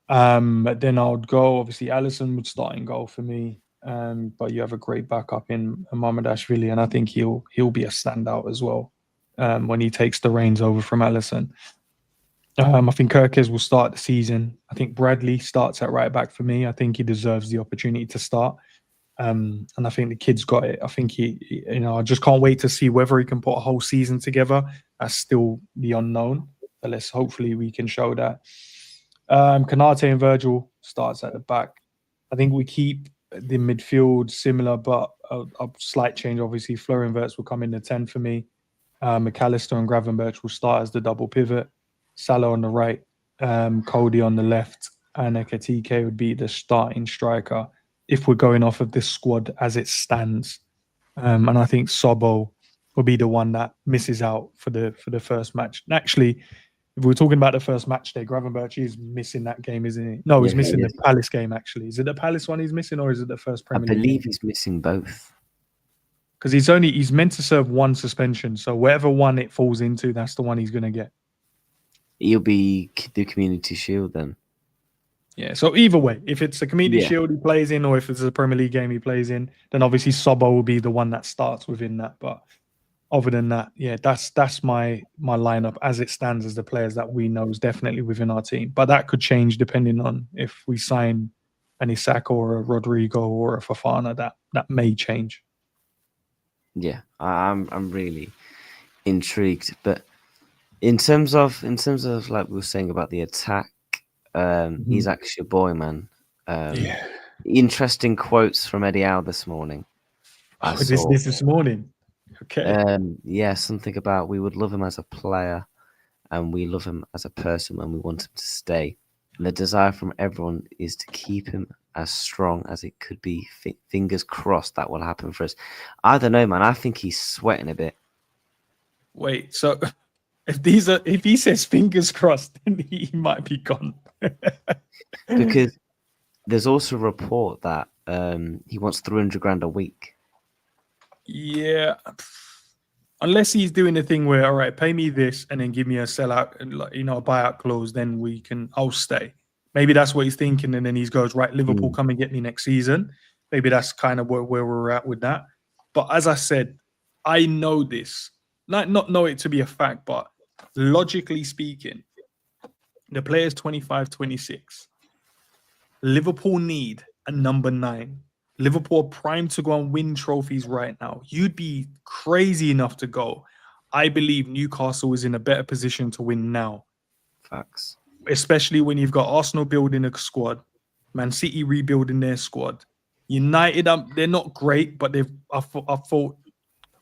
then I would go. Obviously, Allison would start in goal for me. But you have a great backup in Mamadashvili, and I think he'll be a standout as well when he takes the reins over from Allison. I think Kirkes will start the season. I think Bradley starts at right back for me. I think he deserves the opportunity to start. And I think the kid's got it. I think I just can't wait to see whether he can put a whole season together. That's still the unknown. But hopefully we can show that. Kanate and Virgil starts at the back. I think we keep the midfield similar, but a slight change. Obviously, Florian Wirtz will come in the 10 for me. McAllister and Gravenberch will start as the double pivot. Salah on the right, Cody on the left, and Ekatike would be the starting striker if we're going off of this squad as it stands. And I think Sobo will be the one that misses out for the first match. Actually, if we're talking about the first match day, Gravenberch is missing that game, isn't he? No, he's Yeah, missing he the is. Palace game, actually. Is it the Palace one he's missing, or is it the first I Premier League believe game? he's missing both. Because he's meant to serve one suspension. So whatever one it falls into, that's the one he's going to get. He'll be the Community Shield then. Yeah, so either way, if it's a Community Yeah. Shield he plays in, or if it's a Premier League game he plays in, then obviously Sobbo will be the one that starts within that. But other than that, yeah, that's my lineup as it stands, as the players that we know is definitely within our team. But that could change depending on if we sign an Isak or a Rodrygo or a Fofana. That may change. Yeah, I'm really intrigued. But in terms of like we were saying about the attack, Isak's your boy, man. Yeah. Interesting quotes from Eddie Howe this morning. I Oh, saw. this morning. Okay. Yeah, something about we would love him as a player and we love him as a person and we want him to stay. And the desire from everyone is to keep him as strong as it could be. Fingers crossed that will happen for us. I don't know, man. I think he's sweating a bit. Wait, so if he says fingers crossed, then he might be gone. Because there's also a report that he wants 300 grand a week. Yeah. Unless he's doing the thing where, all right, pay me this and then give me a sellout and, like, a buyout clause, then I'll stay. Maybe that's what he's thinking. And then he goes, right, Liverpool, come and get me next season. Maybe that's kind of where we're at with that. But as I said, I know this, not know it to be a fact, but logically speaking, the player's 25, 26. Liverpool need a number 9. Liverpool are primed to go and win trophies right now. You'd be crazy enough to go. I believe Newcastle is in a better position to win now. Facts. Especially when you've got Arsenal building a squad, Man City rebuilding their squad. United, they're not great, but I thought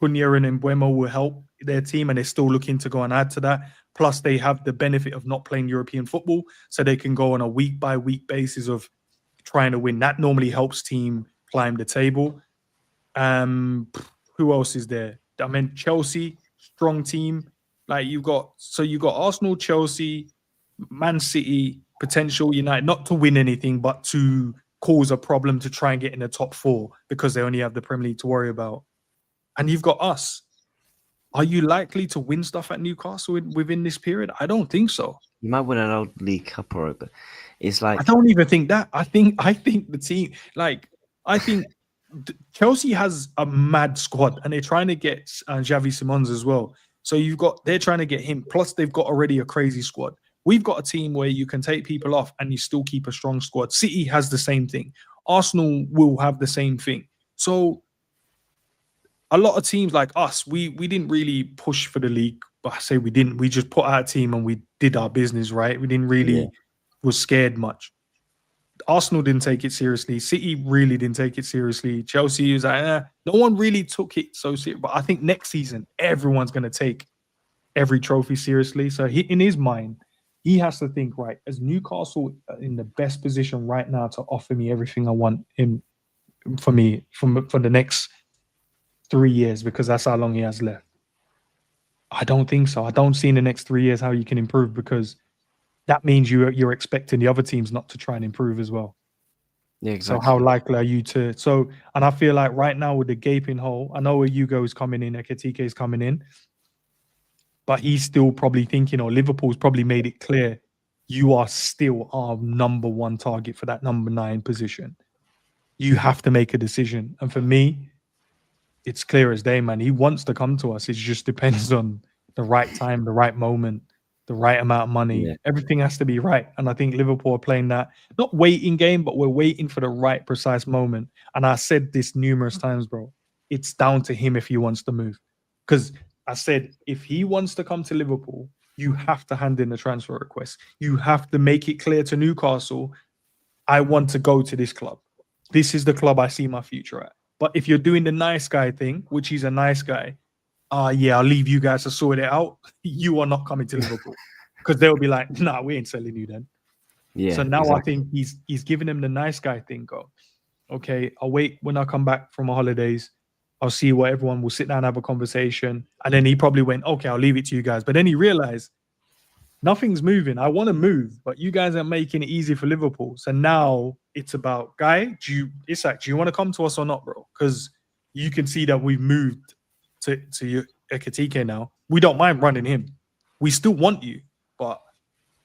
Cunha and Mbeumo will help their team, and they're still looking to go and add to that. Plus, they have the benefit of not playing European football, so they can go on a week-by-week basis of trying to win. That normally helps team climb the table. Who else is there? I mean, Chelsea, strong team. Like you got Arsenal, Chelsea, Man City, potential United, not to win anything, but to cause a problem to try and get in the top 4 because they only have the Premier League to worry about. And you've got us. Are you likely to win stuff at Newcastle within this period? I don't think so. You might win an old League Cup or but it's like I don't even think that. I think the team, like, I think Chelsea has a mad squad and they're trying to get Xavi Simons as well. So they're trying to get him. Plus, they've got already a crazy squad. We've got a team where you can take people off and you still keep a strong squad. City has the same thing. Arsenal will have the same thing. So a lot of teams like us, we didn't really push for the league. But I say we didn't. We just put our team and we did our business, right? We didn't really was scared much. Arsenal didn't take it seriously. City really didn't take it seriously. Chelsea was like, no one really took it so seriously. But I think next season, everyone's going to take every trophy seriously. So in his mind, he has to think, right, as Newcastle in the best position right now to offer me everything I want for the next 3 years, because that's how long he has left. I don't think so. I don't see in the next 3 years how you can improve, because that means you're expecting the other teams not to try and improve as well. Yeah, exactly. So how likely are you to? So, and I feel like right now with the gaping hole, I know where Hugo is coming in, Ekitike is coming in, but he's still probably thinking, or Liverpool's probably made it clear, you are still our number 1 target for that number 9 position. You have to make a decision. And for me, it's clear as day, man. He wants to come to us. It just depends on the right time, the right moment, the right amount of money. Yeah. Everything has to be right. And I think Liverpool are playing that, not waiting game, but we're waiting for the right, precise moment. And I said this numerous times, bro. It's down to him if he wants to move. Because I said, if he wants to come to Liverpool, you have to hand in the transfer request. You have to make it clear to Newcastle, I want to go to this club. This is the club I see my future at. But if you're doing the nice guy thing, which he's a nice guy, I'll leave you guys to sort it out. You are not coming to Liverpool. Because they'll be like, nah, we ain't selling you then. Yeah. So now exactly. I think he's giving him the nice guy thing. Go, okay, I'll wait when I come back from my holidays. I'll see what everyone will sit down and have a conversation. And then he probably went, okay, I'll leave it to you guys. But then he realized nothing's moving. I want to move, but you guys aren't making it easy for Liverpool. So now it's about, Isak, do you want to come to us or not, bro? Because you can see that we've moved to Ekitike now. We don't mind running him. We still want you, but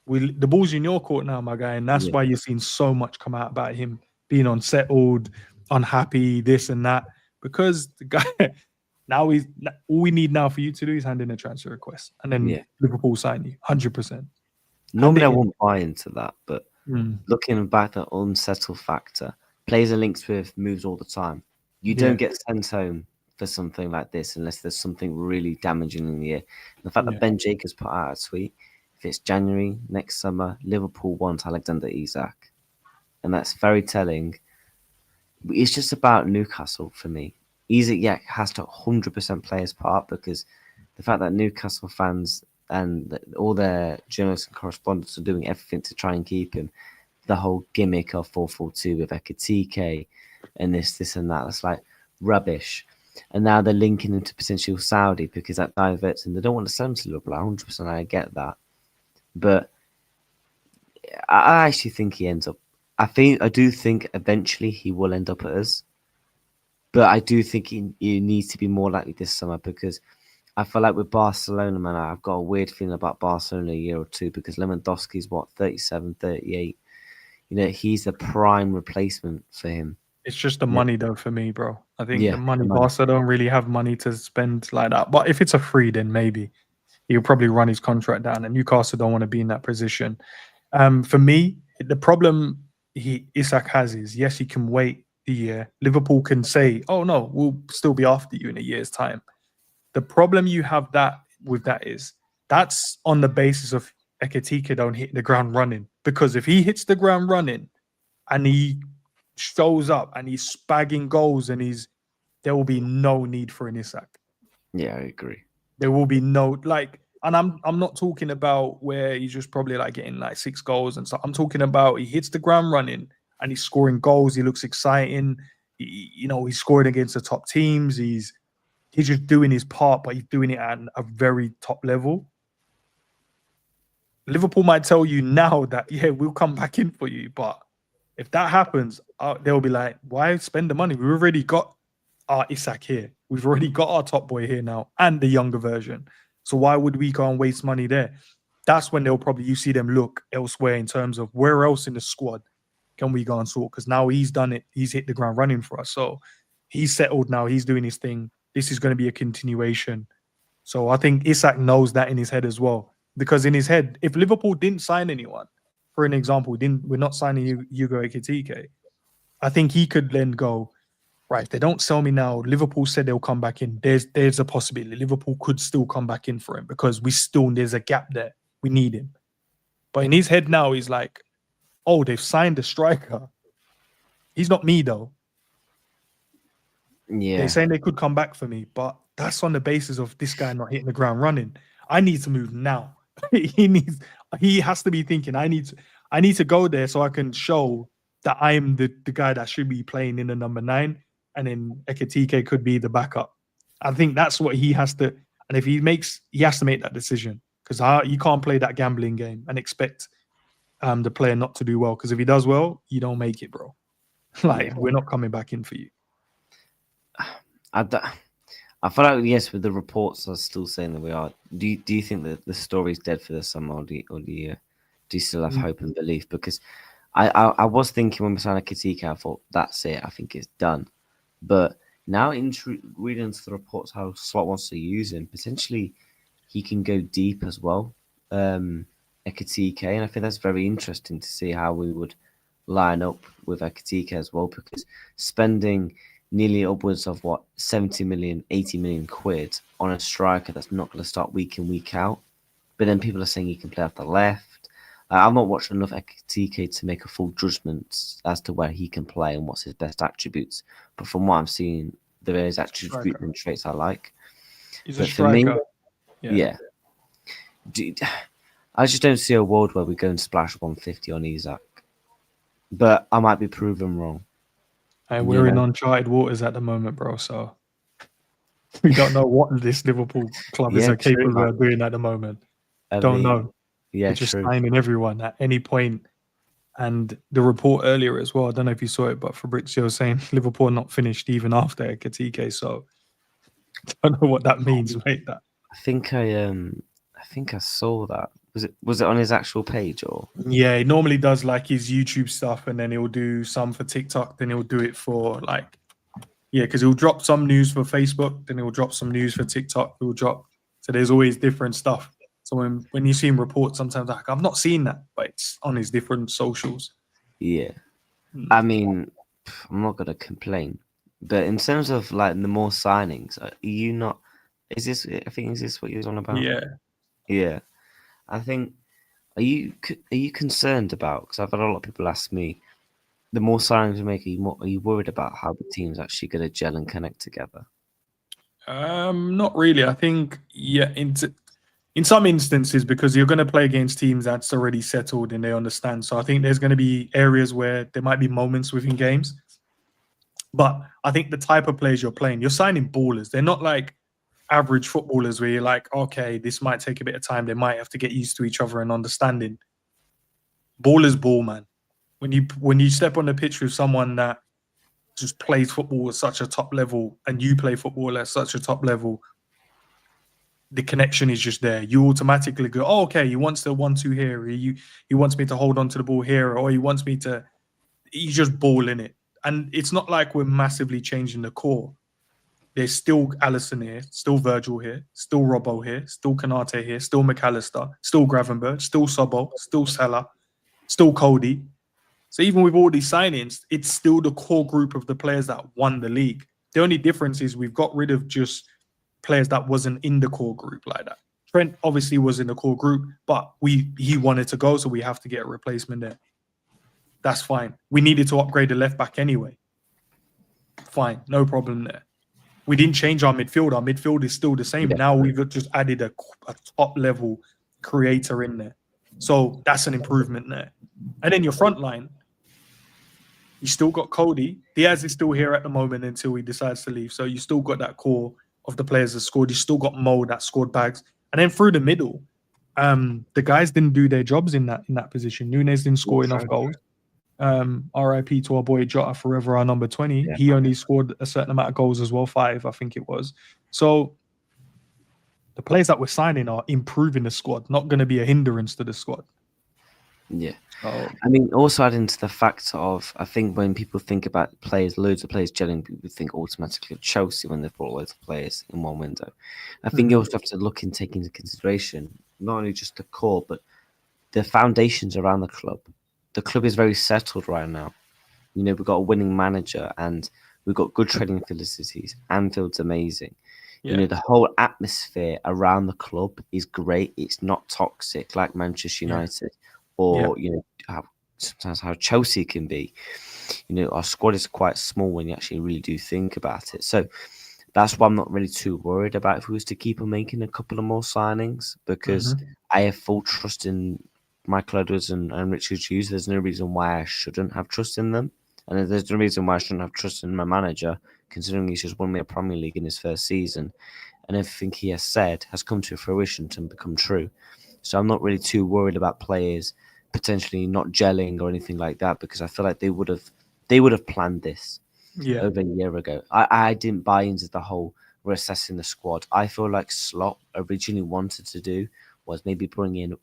the ball's in your court now, my guy, and that's why you're seeing so much come out about him being unsettled, unhappy, this and that. Because the guy now all we need now for you to do is hand in a transfer request, and then Liverpool sign you 100%. Normally, I won't buy into that, but looking back at the unsettled factor, players are linked with moves all the time. You don't get sent home for something like this unless there's something really damaging in the year. The fact that Ben Jacobs put out a tweet, if it's January next summer, Liverpool want Alexander Isak, and that's very telling. It's just about Newcastle for me. Isak has to 100% play his part, because the fact that Newcastle fans and all their journalists and correspondents are doing everything to try and keep him, the whole gimmick of 4-4-2 with Ekitike and this and that, that's like rubbish. And now they're linking him to potential Saudi because that diverts, and they don't want to sell him to Liverpool. 100%, I get that. But I actually think he ends up. I do think eventually he will end up at us. But I do think he needs to be more likely this summer, because I feel like with Barcelona, man, I've got a weird feeling about Barcelona a year or two, because Lewandowski's 37, 38. You know, he's the prime replacement for him. It's just the money, though, for me, bro. I think the money. Barca don't really have money to spend like that. But if it's a free, then maybe he'll probably run his contract down, and Newcastle don't want to be in that position. For me, the problem Isak has is, yes, he can wait the year. Liverpool can say, oh, no, we'll still be after you in a year's time. The problem you have with that is that's on the basis of Ekitike don't hit the ground running. Because if he hits the ground running and he shows up and he's spagging goals, and there will be no need for an Isak. Yeah, I agree. There will be no, and I'm not talking about where he's just probably like getting like 6 goals and stuff. I'm talking about he hits the ground running and he's scoring goals. He looks exciting. He's scoring against the top teams. He's just doing his part, but he's doing it at a very top level. Liverpool might tell you now that, we'll come back in for you. But if that happens, they'll be like, why spend the money? We've already got our Isak here. We've already got our top boy here now and the younger version. So why would we go and waste money there? That's when you see them look elsewhere in terms of where else in the squad can we go and sort? Because now he's done it. He's hit the ground running for us. So he's settled now. He's doing his thing. This is going to be a continuation. So I think Isak knows that in his head as well. Because in his head, if Liverpool didn't sign anyone, for an example, we're not signing Hugo Ekitike, I think he could then go, right, if they don't sell me now, Liverpool said they'll come back in. There's a possibility. Liverpool could still come back in for him, because there's a gap there. We need him. But in his head now, he's like, oh, they've signed a striker. He's not me, though. Yeah. They're saying they could come back for me, but that's on the basis of this guy not hitting the ground running. I need to move now. He has to be thinking, I need to go there so I can show that I am the guy that should be playing in the number 9, and then Ekitike could be the backup. I think that's what he has to, and if he has to make that decision, because you can't play that gambling game and expect the player not to do well, because if he does well, you don't make it, bro. We're not coming back in for you. I feel like, yes, with the reports are still saying that we are. Do you think that the story's dead for the summer, or do you still have hope and belief? Because I was thinking when we signed Ekitike, I thought that's it. I think it's done. But now reading into the reports how Slot wants to use him, potentially he can go deep as well. Ekitike, and I think that's very interesting to see how we would line up with Ekitike as well, because spending nearly upwards of 70 million, 80 million quid on a striker that's not going to start week in, week out. But then people are saying he can play off the left. I've not watched enough Ekitike to make a full judgment as to where he can play and what's his best attributes. But from what I'm seeing, there is attributes and traits I like. He's a striker. For me, yeah. I just don't see a world where we go and splash 150 on Isak. But I might be proven wrong. And we're in uncharted waters at the moment, bro. So we don't know what this Liverpool club is capable of doing at the moment. Don't know. Yeah, They're just true. signing everyone at any point. And the report earlier as well, I don't know if you saw it, but Fabrizio was saying Liverpool are not finished even after Ekitike. So I don't know what that means, mate. That I think I saw that. Was it on his actual page or? Yeah, he normally does like his YouTube stuff, and then he'll do some for TikTok. Then he'll do it for like, because he'll drop some news for Facebook, then he'll drop some news for TikTok. He'll drop. So there's always different stuff. So when you see him report, sometimes like I've not seen that, but it's on his different socials. Yeah, I mean, I'm not gonna complain, but in terms of like the more signings, are you not? Is this? I think is this what you was on about? Yeah. Yeah, I think. Are you concerned about? Because I've had a lot of people ask me, the more signings we make, are you worried about how the team's actually going to gel and connect together? Not really. I think in some instances, because you're going to play against teams that's already settled and they understand. So I think there's going to be areas where there might be moments within games. But I think the type of players you're playing, you're signing ballers. They're not like average footballers where you're like, okay, this might take a bit of time. They might have to get used to each other and understanding. Ball is ball, man. When you step on the pitch with someone that just plays football at such a top level and you play football at such a top level, the connection is just there. You automatically go, oh, okay, he wants the 1-2 here. He wants me to hold on to the ball here, or he's just ball in it. And it's not like we're massively changing the core. There's still Alisson here, still Virgil here, still Robbo here, still Kanate here, still McAllister, still Gravenberch, still Sobbo, still Salah, still Cody. So even with all these signings, it's still the core group of the players that won the league. The only difference is we've got rid of just players that wasn't in the core group like that. Trent obviously was in the core group, but he wanted to go, so we have to get a replacement there. That's fine. We needed to upgrade the left back anyway. Fine, no problem there. We didn't change our midfield. Our midfield is still the same. Yeah. Now we've just added a top level creator in there. So that's an improvement there. And then your front line, you still got Cody. DIAZ is still here at the moment until he decides to leave. So you still got that core of the players that scored. You still got Mo that scored bags. And then through the middle, the guys didn't do their jobs in that position. Nunez didn't score enough goals. RIP to our boy Jota, forever our number 20. Yeah. He only scored a certain amount of goals as well, 5, I think it was. So the players that we're signing are improving the squad, not going to be a hindrance to the squad. Yeah. I mean, also adding to the fact of, I think when people think about players, loads of players gelling, people think automatically of Chelsea when they've brought loads of players in one window. I think you also have to take into consideration not only just the core, but the foundations around the club. The club is very settled right now. You know, we've got a winning manager and we've got good training facilities. Anfield's amazing. Yeah. You know, the whole atmosphere around the club is great. It's not toxic like Manchester United or, you know, sometimes how Chelsea can be. You know, our squad is quite small when you actually really do think about it. So that's why I'm not really too worried about if we was to keep on making a couple of more signings, because I have full trust in Michael Edwards and Richard Hughes. There's no reason why I shouldn't have trust in them. And there's no reason why I shouldn't have trust in my manager, considering he's just won me a Premier League in his first season. And everything he has said has come to fruition to become true. So I'm not really too worried about players potentially not gelling or anything like that, because I feel like they would have planned this over a year ago. I didn't buy into the whole reassessing the squad. I feel like Slot originally wanted to do was maybe bring in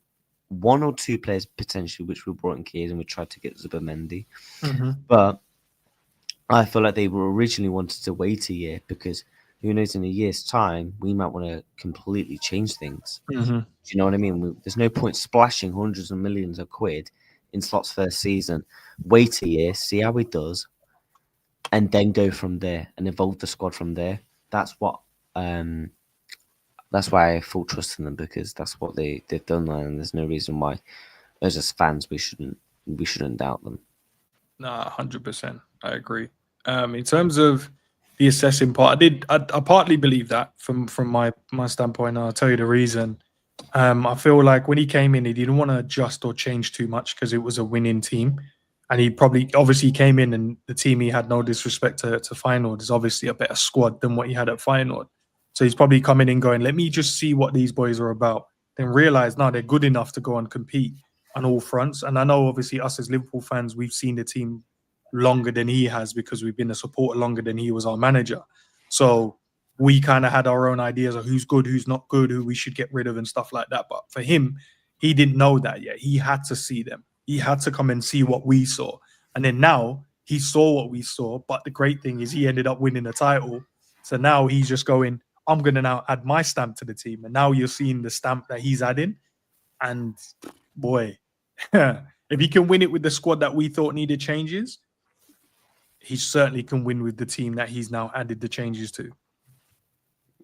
1 or 2 players potentially, which we brought in Keys, and we tried to get Zubimendi. But I feel like they were originally wanted to wait a year, because who knows, in a year's time, we might want to completely change things. Do you know what I mean? There's no point splashing hundreds of millions of quid in Slot's first season. Wait a year, see how he does, and then go from there and evolve the squad from there. That's what. That's why I have full trust in them, because that's what they've done, and there's no reason why, as fans, we shouldn't doubt them. Nah, 100%. I agree. In terms of the assessing part, I partly believe that from my standpoint. I'll tell you the reason. I feel like when he came in, he didn't want to adjust or change too much because it was a winning team. And he obviously came in, and the team he had, no disrespect to Feyenoord, is obviously a better squad than what he had at Feyenoord. So he's probably coming in going, let me just see what these boys are about. then realize now they're good enough to go and compete on all fronts. And I know obviously us as Liverpool fans, we've seen the team longer than he has because we've been a supporter longer than he was our manager. So we kind of had our own ideas of who's good, who's not good, who we should get rid of and stuff like that. But for him, he didn't know that yet. He had to see them. He had to come and see what we saw. And then now he saw what we saw. But the great thing is he ended up winning the title. So now he's just going, I'm going to now add my stamp to the team. And now you're seeing the stamp that he's adding. And boy, if he can win it with the squad that we thought needed changes, he certainly can win with the team that he's now added the changes to.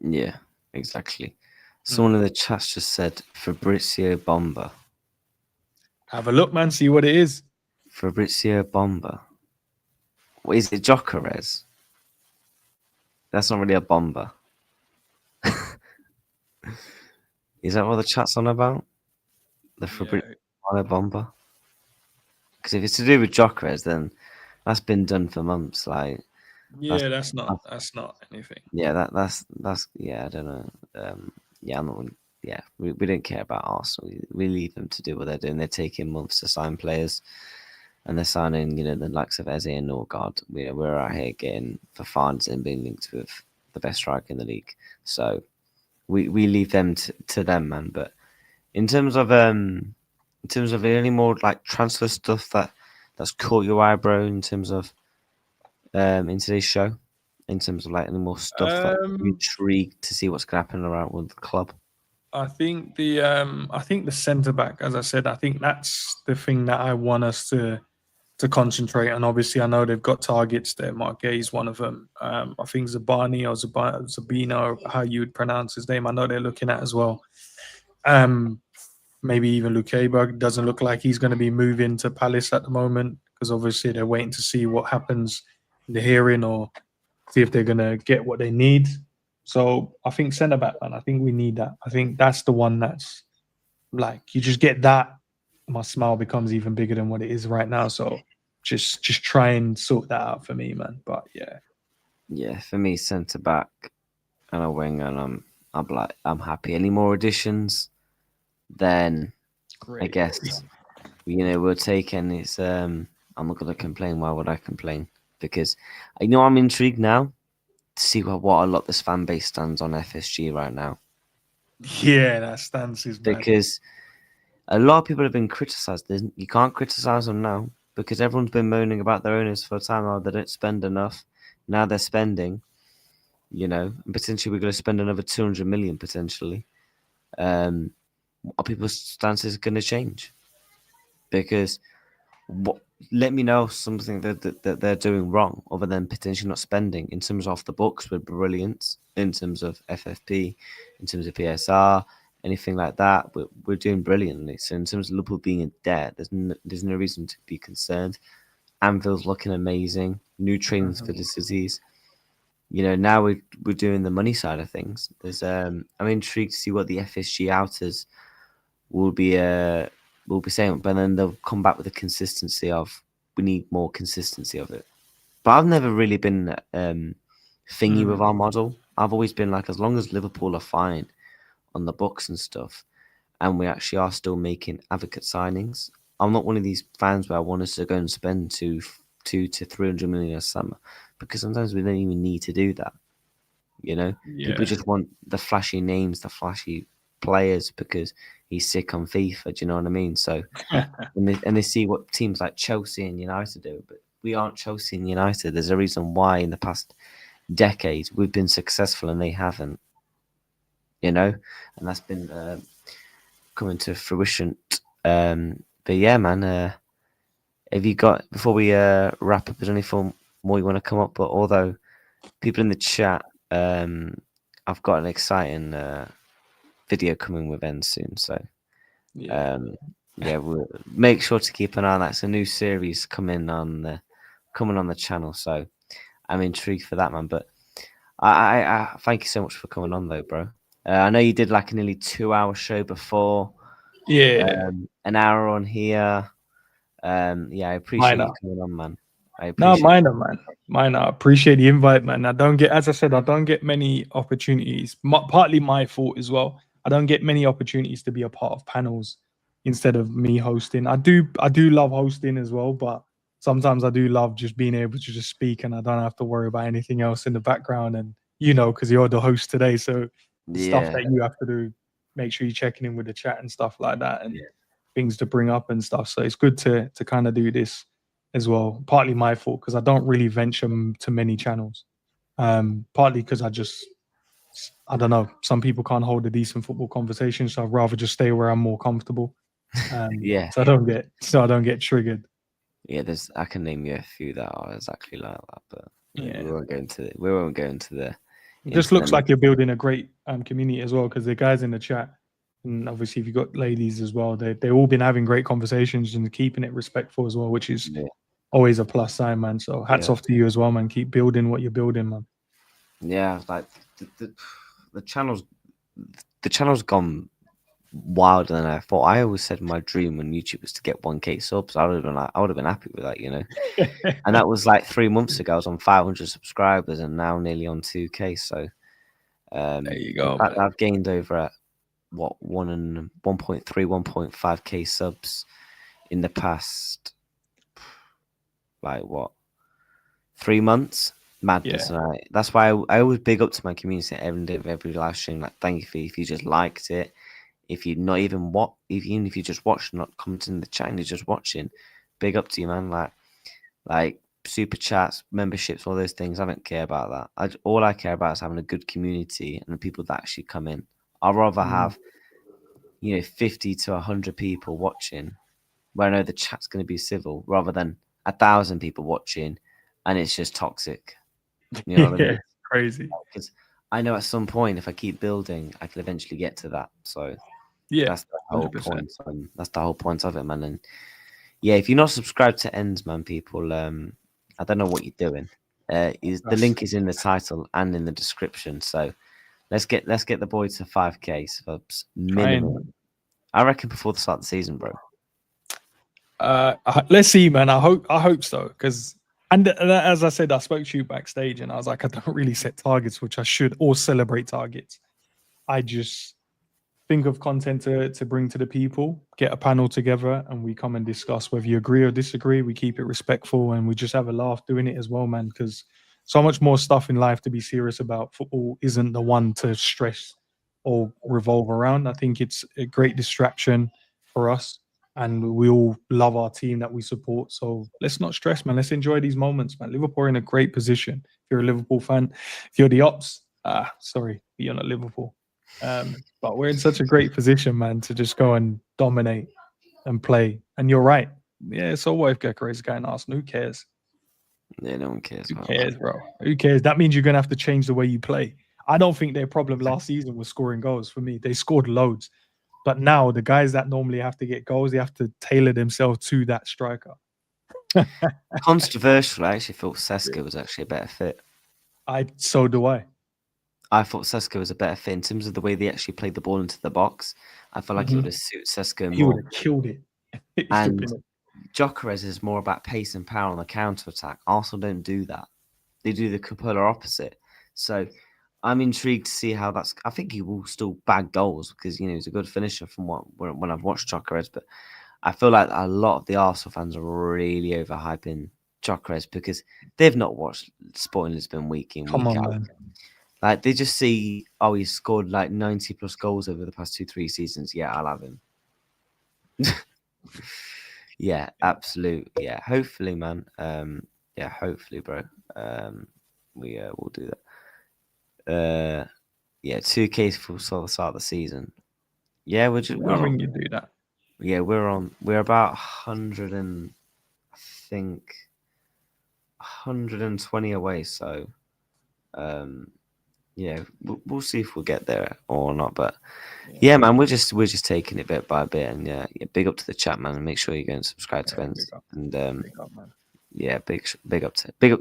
Yeah, exactly. Someone in the chat just said Fabrizio Bomba. Have a look, man. See what it is. Fabrizio Bomba. What is it? Jokeres? That's not really a bomber. Is that what the chat's on about? The Fabrizio Bomba? Because if it's to do with Jokeres, then that's been done for months. Like, yeah, that's not anything. Yeah, that's yeah. I don't know. Yeah, I'm not. Yeah, we don't care about Arsenal. We leave them to do what they're doing. They're taking months to sign players, and they're signing, the likes of Eze and Norgard. We're out here getting for fans and being linked with the best striker in the league. So we leave them to them, man. But in terms of any more like transfer stuff that's caught your eye, bro, in terms of in today's show, in terms of like any more stuff that you're intrigued to see what's going to happen around with the club? I think the centre back, as I said, I think that's the thing that I want us to concentrate on. Obviously, I know they've got targets there. Mark Gay is one of them. I think Zabani or Zabino, how you would pronounce his name, I know they're looking at as well. Maybe even Lukeba doesn't look like he's going to be moving to Palace at the moment because obviously they're waiting to see what happens in the hearing or see if they're going to get what they need. So I think centre back, man, I think we need that. I think that's the one that's like, you just get that, my smile becomes even bigger than what it is right now. So just try and sort that out for me, man. But yeah. Yeah, for me, centre back and a wing, and I'm happy. Any more additions? Then great. I guess we'll take, and it's I'm not gonna complain. Why would I complain? Because I'm intrigued now to see what a lot this fan base stands on FSG right now. Yeah, that stance is bad. Because a lot of people have been criticised. You can't criticise them now because everyone's been moaning about their owners for a time. Oh, they don't spend enough. Now they're spending, and potentially we're going to spend another 200 million potentially. Are people's stances going to change? Because let me know something that they're doing wrong other than potentially not spending. In terms of off the books, we're brilliant. In terms of FFP, in terms of PSR, anything like that, we're doing brilliantly. So in terms of Liverpool being in debt, there's no reason to be concerned. Anfield's looking amazing. New training facilities. Now we're doing the money side of things. I'm intrigued to see what the FSG outers will be saying, but then they'll come back with the consistency of we need more consistency of it. But I've never really been thingy with our model. I've always been like, as long as Liverpool are fine on the books and stuff, and we actually are still making advocate signings. I'm not one of these fans where I want us to go and spend 200 to 300 million a summer, because sometimes we don't even need to do that. People just want the flashy names, the flashy players because he's sick on FIFA. Do you know what I mean? So, and they see what teams like Chelsea and United do, but we aren't Chelsea and United. There's a reason why in the past decades we've been successful and they haven't. And that's been coming to fruition. But yeah, man. Have you got, before we wrap up, is there anything more you want to come up? But although people in the chat, I've got an exciting video coming with En soon. So we'll make sure to keep an eye on that. It's a new series coming on the channel. So I'm intrigued for that, man. But I thank you so much for coming on, though, bro. I know you did like a nearly 2-hour show before. Yeah. An hour on here. I appreciate you coming on, man. Minor, man. Minor. I appreciate the invite, man. I don't get many opportunities. Partly my fault as well. I don't get many opportunities to be a part of panels instead of me hosting. I do love hosting as well, but sometimes I do love just being able to just speak and I don't have to worry about anything else in the background. And because you're the host today, so the stuff that you have to do, make sure you're checking in with the chat and stuff like that, and things to bring up and stuff. So it's good to kind of do this as well. Partly my fault because I don't really venture to many channels. Partly because I don't know, some people can't hold a decent football conversation, so I'd rather just stay where I'm more comfortable. So I don't get triggered. Yeah, I can name you a few that are exactly like that, but we won't go into the. It just looks like you're building a great community as well, because the guys in the chat, and obviously if you've got ladies as well, they've all been having great conversations and keeping it respectful as well, which is always a plus sign, man. So hats off to you as well, man. Keep building what you're building, man. Yeah, like the channel's gone wilder than I thought. I always said my dream when YouTube was to get 1K subs. I would have been happy with that, And that was like 3 months ago. I was on 500 subscribers and now nearly on 2K. So there you go. I've gained over 1.3, 1.5K subs in the past 3 months. Madness. And that's why I always big up to my community every live stream. Like, thank you if you just liked it. If you're not even even if you just watched, not commenting in the chat, and you're just watching, big up to you, man. Like super chats, memberships, all those things. I don't care about that. All I care about is having a good community and the people that actually come in. I'd rather have 50 to 100 people watching, where I know the chat's going to be civil, rather than 1,000 people watching and it's just toxic. You know what I mean? Crazy. Because I know at some point, if I keep building, I can eventually get to that. So that's the whole 100%. Point. That's the whole point of it, man. And if you're not subscribed to Ends, man, people, I don't know what you're doing. The link is in the title and in the description. So let's get the boy to 5K subs minimum. I reckon before the start of the season, bro. Let's see, man. I hope so, because. And as I said, I spoke to you backstage and I was like, I don't really set targets, which I should, or celebrate targets. I just think of content to bring to the people, get a panel together, and we come and discuss whether you agree or disagree. We keep it respectful and we just have a laugh doing it as well, man, because so much more stuff in life to be serious about. Football isn't the one to stress or revolve around. I think it's a great distraction for us. And we all love our team that we support. So let's not stress, man. Let's enjoy these moments, man. Liverpool are in a great position. If you're a Liverpool fan, if you're the Ops, sorry, you're not Liverpool. But we're in such a great position, man, to just go and dominate and play. And you're right. Yeah, so what if Gekko is going to Arsenal? Who cares? Yeah, no one cares. Who cares, bro? Who cares? That means you're going to have to change the way you play. I don't think their problem last season was scoring goals for me. They scored loads. But now the guys that normally have to get goals, they have to tailor themselves to that striker. Controversial. I actually thought Sesko was actually a better fit. So do I. I thought Sesko was a better fit in terms of the way they actually played the ball into the box. I feel like it would have suited Sesko more. He would have killed it. And Gyökeres is more about pace and power on the counter-attack. Arsenal don't do that. They do the polar opposite. So I'm intrigued to see how that's. I think he will still bag goals because he's a good finisher from when I've watched Gyökeres. But I feel like a lot of the Arsenal fans are really overhyping Gyökeres because they've not watched Sporting Lisbon week in, week out. Man. Like they just see, he's scored like 90 plus goals over the past 2-3 seasons. Yeah, I'll have him. Yeah, absolute. Yeah, hopefully, man. Hopefully, bro. We'll do that. 2K for the start of the season. Yeah, we're on. You do that. Yeah, we're about 100 and I think 120 away. So, we'll see if we'll get there or not. But yeah, man, we're just taking it bit by bit, and big up to the chat, man, and make sure you go and subscribe to Vince. And big up, man. Yeah, big up.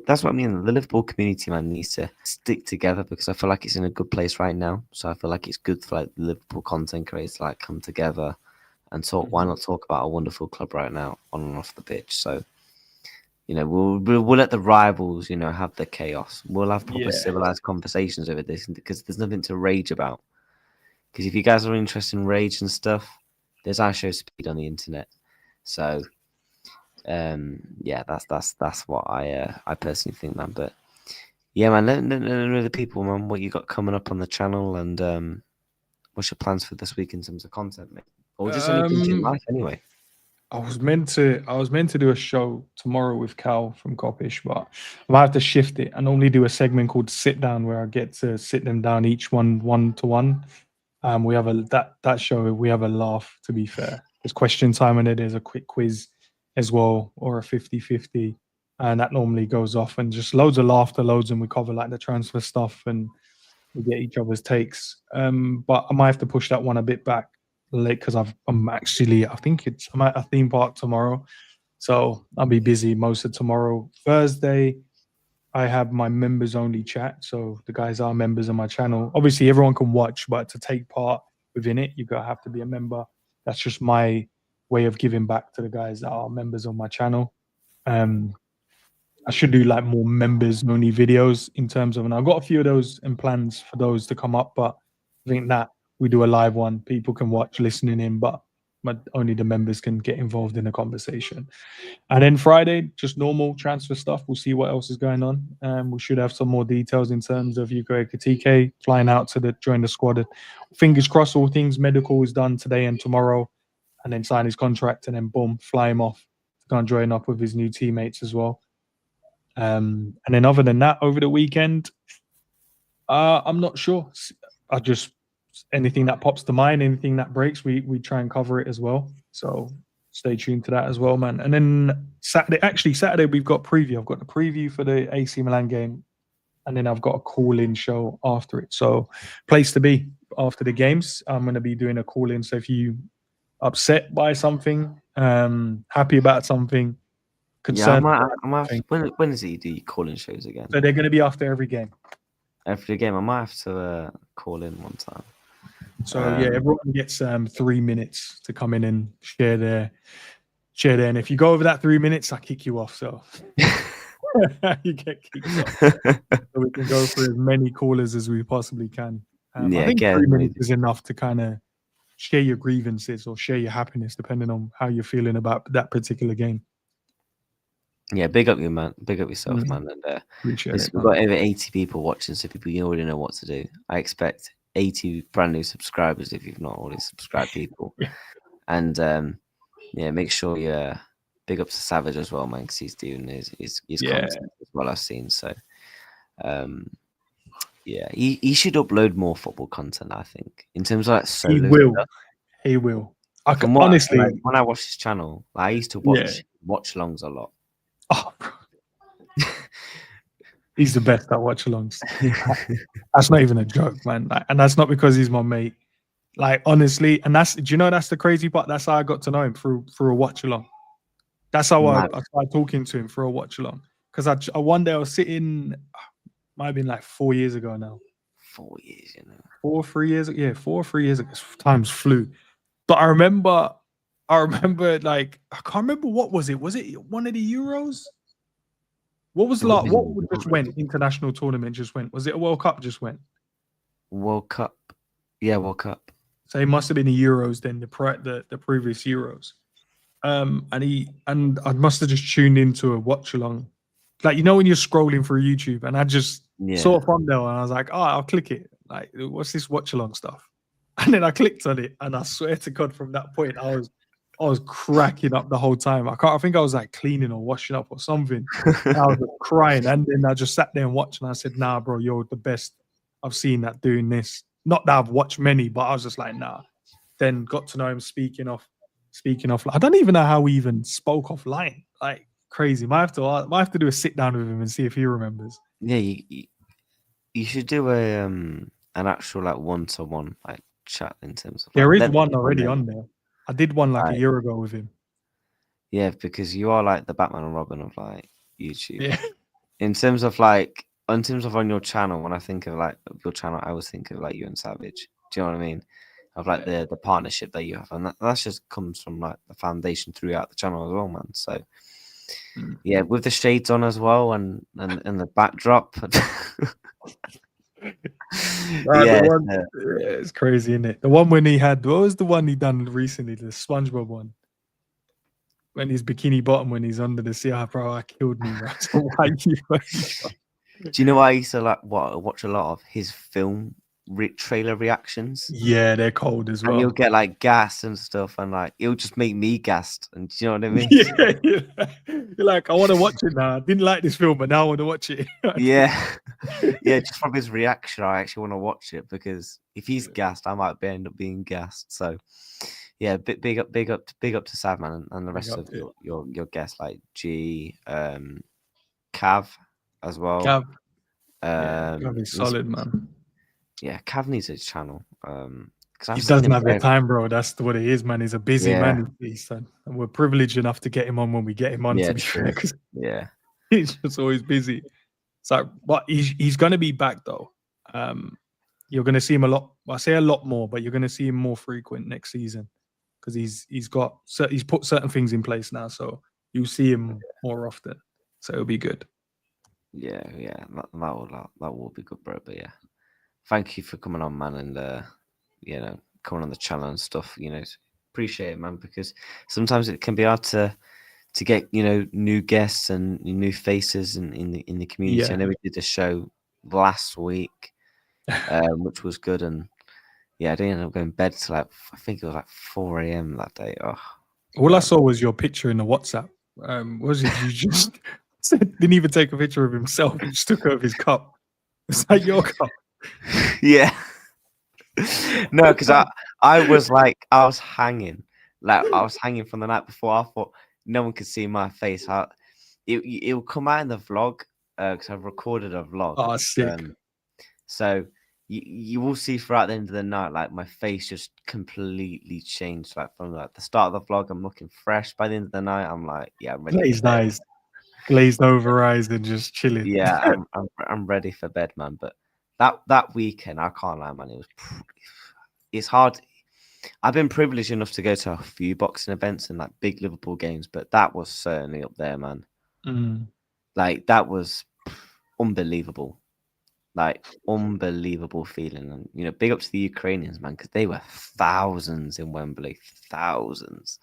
That's what I mean. The Liverpool community, man, needs to stick together because I feel like it's in a good place right now. So I feel like it's good for like the Liverpool content creators to like come together and talk. Why not talk about a wonderful club right now on and off the pitch? So we'll let the rivals, have the chaos. We'll have proper civilized conversations over this because there's nothing to rage about. Because if you guys are interested in rage and stuff, there's our show speed on the internet. So, yeah, that's what I personally think, man. But yeah, man, let know the people, man, what you got coming up on the channel, and what's your plans for this week in terms of content, mate, or just anything in life, anyway. I was meant to do a show tomorrow with Cal from Coppish, but I might have to shift it. I normally do a segment called Sit Down, where I get to sit them down, each one to one. We have that show. We have a laugh. To be fair, there's question time in it. There's a quick quiz as well, or a 50-50, and that normally goes off, and just loads of laughter, and we cover like the transfer stuff, and we get each other's takes. But I might have to push that one a bit back late because I'm actually, I think I'm at a theme park tomorrow, so I'll be busy most of tomorrow. Thursday, I have my members only chat, so the guys are members of my channel. Obviously, everyone can watch, but to take part within it, you gotta have to be a member. That's just my way of giving back to the guys that are members of my channel. I should do like more members only videos in terms of, and I've got a few of those in plans for those to come up, but I think that we do a live one, people can watch listening in, but only the members can get involved in the conversation. And then Friday, just normal transfer stuff. We'll see what else is going on. We should have some more details in terms of Yuko Ekitike flying out to join the squad. Fingers crossed, all things medical is done today and tomorrow, and then sign his contract, and then boom, fly him off to go and join up with his new teammates as well. And then other than that, over the weekend, I'm not sure. I just, anything that pops to mind, anything that breaks, we try and cover it as well. So stay tuned to that as well, man. And then Saturday we've got preview. I've got the preview for the AC Milan game, and then I've got a call-in show after it. So place to be after the games. I'm going to be doing a call-in. So if you upset by something, happy about something, concerned. Yeah, I might have to, when is it you do your call-in shows again? So they're going to be after every game. After the game, I might have to call in one time. So yeah, everyone gets 3 minutes to come in and share there. And if you go over that 3 minutes, I kick you off. So you get kicked off. So we can go for as many callers as we possibly can. I think 3 minutes is enough to kind of share your grievances or share your happiness, depending on how you're feeling about that particular game. Yeah, big up you, man. Big up yourself, man. And appreciate it. We've got over 80 people watching, so people, you already know what to do. I expect 80 brand new subscribers if you've not already subscribed, people. And yeah, make sure you big up to Savage as well, man, because he's doing his content as well, I've seen. So yeah, he should upload more football content, I think, in terms of like solo stuff. He will. Honestly, like, when I watch his channel, like, I used to watchalongs a lot. Oh, he's the best at watchalongs. That's not even a joke, man. Like, and that's not because he's my mate. Like, honestly, and do you know that's the crazy part? That's how I got to know him through a watchalong. That's how I started talking to him through a watchalong. Because one day I was sitting, might have been like 4 years ago now. 4 years, you know. 4 or 3 years ago. Yeah, 4 or 3 years ago. Times flew. But I remember like, I can't remember what was it. Was it one of the Euros? What was what just went? International tournament just went. Was it a World Cup just went? World Cup. Yeah, World Cup. So it must have been the Euros then, the previous Euros. And I must have just tuned into a watch along. Like, you know, when you're scrolling through YouTube, and I just saw a thumbnail and I was like, oh, I'll click it. Like, what's this watch along stuff? And then I clicked on it, and I swear to God, from that point, I was cracking up the whole time. I think I was like cleaning or washing up or something. And I was crying, and then I just sat there and watched, and I said, "Nah, bro, you're the best I've seen that doing this." Not that I've watched many, but I was just like, "Nah." Then got to know him speaking off. I don't even know how we even spoke offline. Like, crazy. Might have to do a sit down with him and see if he remembers. Yeah, you should do an actual like one-to-one like chat in terms of. There is one already on there. I did one like a year ago with him. Yeah, because you are like the Batman and Robin of like YouTube. Yeah. In terms of on your channel, when I think of like your channel, I always think of like you and Savage. Do you know what I mean? Of like the partnership that you have, and that just comes from like the foundation throughout the channel as well, man. So yeah, with the shades on as well, and the backdrop. The Yeah, one, it's crazy, isn't it? The one when he had, what was the one he done recently? The SpongeBob one. When he's bikini bottom, when he's under the sea, bro, I killed me, bro. So why you? do you know what I used to watch a lot of his film trailer reactions? Yeah, they're cold as And he'll well. get like gas and stuff, and like it'll just make me gassed. And do you know what I mean? Yeah, you're like, I want to watch it now. I didn't like this film, but now I want to watch it. Yeah, yeah. Just from his reaction, I actually want to watch it because if he's gassed, I might end up being gassed. So, yeah, big up to Savman and the Big rest up of to your guests like G, Cav as well. Cav. Yeah, Cav is he's- solid, man. yeah, Cav needs his channel. Because He I've seen doesn't him. have the time, bro. That's what it is, man. He's a busy Yeah, man. And we're privileged enough to get him on when we get him on, yeah, to be true. fair, because Yeah, he's just always busy. So, but he's going to be back, though. You're going to see him a lot. I say a lot more, but you're going to see him more frequent next season because he's put certain things in place now. So you'll see him more often. So it'll be good. yeah. That will be good, bro. But yeah, thank you for coming on, man, and coming on the channel and stuff. Appreciate it, man, because sometimes it can be hard to get new guests and new faces in the community. Yeah. I know we did a show last week, which was good, and yeah, I didn't end up going to bed till I think it was like 4 a.m. that day. Oh, All I saw was your picture in the WhatsApp. Was it you just didn't even take a picture of himself? He just took out his cup. It's like your cup. yeah. No, because I was hanging, I was hanging from the night before. I thought no one could see my face. It'll come out in the vlog because I've recorded a vlog. Oh, sick. So you will see throughout the end of the night, like my face just completely changed. Like from like the start of the vlog, I'm looking fresh. By the end of the night, I'm like, yeah, I'm ready. Glazed eyes, glazed over eyes, and just chilling. Yeah, I'm ready for bed, man. But that weekend, I can't lie, man. It's hard. I've been privileged enough to go to a few boxing events and like big Liverpool games, but that was certainly up there, man. Like that was unbelievable. Like unbelievable feeling. And big up to the Ukrainians, man, because they were thousands in Wembley. Thousands.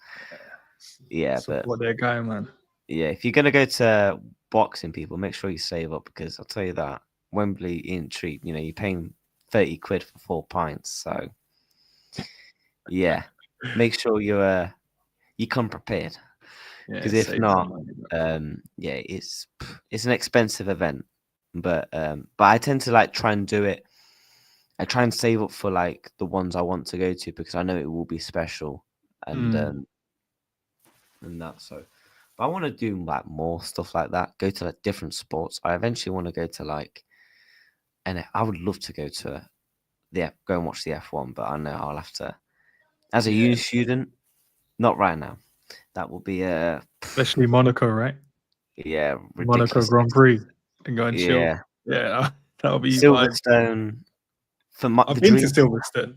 Yeah, but what they're going, man. Yeah, if you're gonna go to boxing, people, make sure you save up because I'll tell you that Wembley ain't cheap. You're paying 30 quid for 4 pints. So yeah, make sure you come prepared. Because if not, yeah, it's an expensive event. But I tend to like try and do it. I try and save up for like the ones I want to go to because I know it will be special and that. So, but I want to do like more stuff like that. Go to like different sports. I eventually want to go to like, and I would love to go to go and watch the F1. But I know I'll have to, as a uni student, not right now. That will be especially Monaco, right? Yeah, Monaco ridiculous. Grand Prix and go and chill. Yeah, that'll be Silverstone. I've been to Silverstone.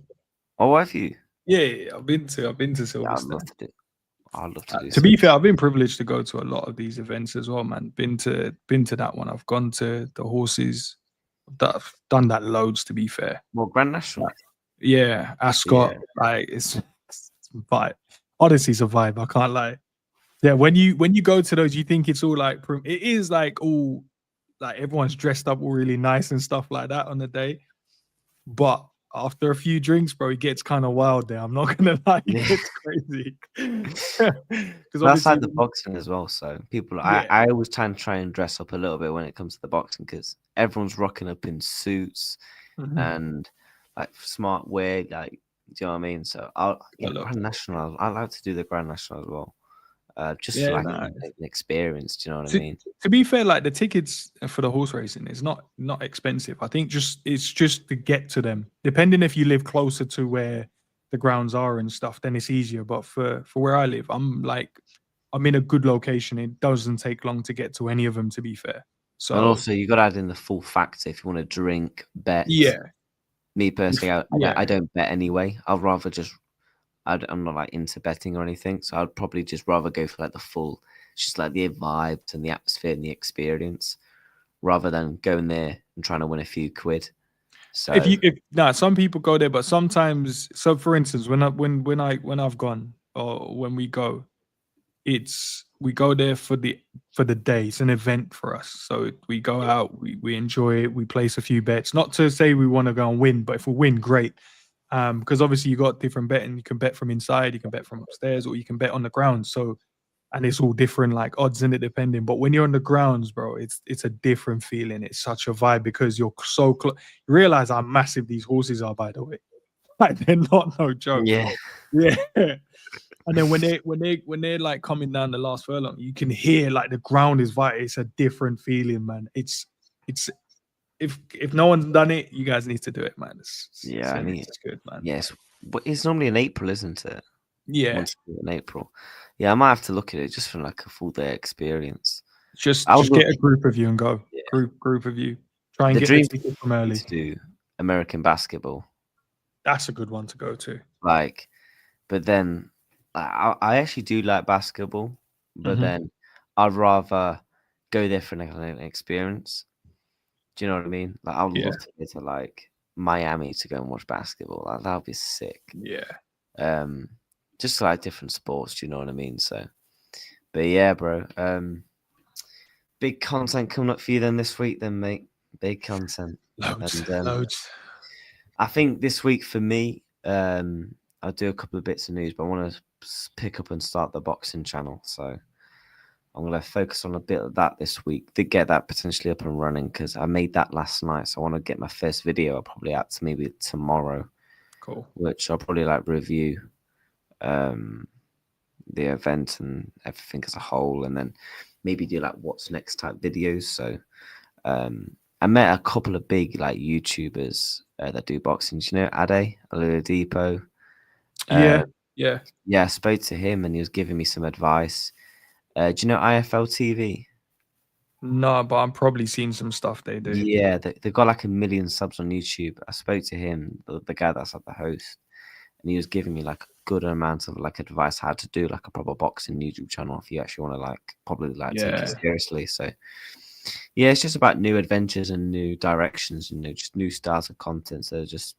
Oh, have you? Yeah, I've been to Silverstone. Yeah, I'd love to do. To be fair, I've been privileged to go to a lot of these events as well, man. Been to that one. I've gone to the horses. I've done that loads. To be fair, Well, Grand National. Yeah, Ascot. Like it's vibe. Odyssey's a vibe. I can't lie. Yeah, when you go to those, you think it's all like it is like all like everyone's dressed up all really nice and stuff like that on the day. But after a few drinks, bro, it gets kind of wild there. I'm not gonna lie, it gets crazy. That's like the boxing as well. So people, I always try and dress up a little bit when it comes to the boxing because everyone's rocking up in suits and like smart wear. Like, do you know what I mean? So Grand National. I like to do the Grand National as well. Just for like an experience, do you know what I mean? To be fair, like the tickets for the horse racing is not expensive. I think it's just to get to them. Depending if you live closer to where the grounds are and stuff, then it's easier. But for where I live, I'm in a good location. It doesn't take long to get to any of them, to be fair. So and also you got to add in the full factor if you want to drink, bet. Yeah. Me personally, I don't bet anyway. I'd rather just. I'm not like into betting or anything, so I'd probably just rather go for like the full, just like the vibes and the atmosphere and the experience, rather than going there and trying to win a few quid. So some people go there, but sometimes, so for instance, when I've gone or when we go, we go there for the day. It's an event for us. So we go out, we enjoy it, we place a few bets. Not to say we want to go and win, but if we win, great. Because obviously you got different betting. You can bet from inside, you can bet from upstairs, or you can bet on the ground. So, and it's all different, like odds in it depending. But when you're on the grounds, bro, it's a different feeling. It's such a vibe because you're so close. You realize how massive these horses are, by the way. Like they're not no joke, yeah, bro. Yeah. And then when they're like coming down the last furlong, you can hear like the ground is vital. It's a different feeling, man. It's if no one's done it, you guys need to do it, man. I mean, It's good, man. yes, but it's normally in April, isn't it? Yeah, Once in April. Yeah, I might have to look at it just for like a full day experience. just I would get a love group of you and go. Yeah. Group of you. Try and the get the dream ticket from early. to do American basketball, That's a good one to go to. like, but then I actually do like basketball, but Mhm. then I'd rather go there for an experience. Do you know what I mean? Like, I would Yeah. love to go to like Miami to go and watch basketball. Like, that would be sick. Yeah. Just like different sports. Do you know what I mean? So, but yeah, bro. Big content coming up for you then this week, then, mate. Big content. Loads. And Loads. I think this week for me, I'll do a couple of bits of news, but I want to pick up and start the boxing channel. So I'm going to focus on a bit of that this week to get that potentially up and running because I made that last night. So I want to get my first video. I'll probably out to maybe tomorrow. Cool. Which I'll probably like review the event and everything as a whole, and then maybe do like what's next type videos. So I met a couple of big like YouTubers that do boxing. Do you know Ade Oladipo? Yeah. Yeah, I spoke to him and he was giving me some advice. Do you know IFL TV? No, but I'm probably seeing some stuff they do. Yeah, they've got like 1 million subs on YouTube. I spoke to him, the guy that's like the host, and he was giving me like a good amount of like advice how to do like a proper boxing YouTube channel if you actually want to like probably like take it seriously. So yeah, it's just about new adventures and new directions, just new styles of content. So just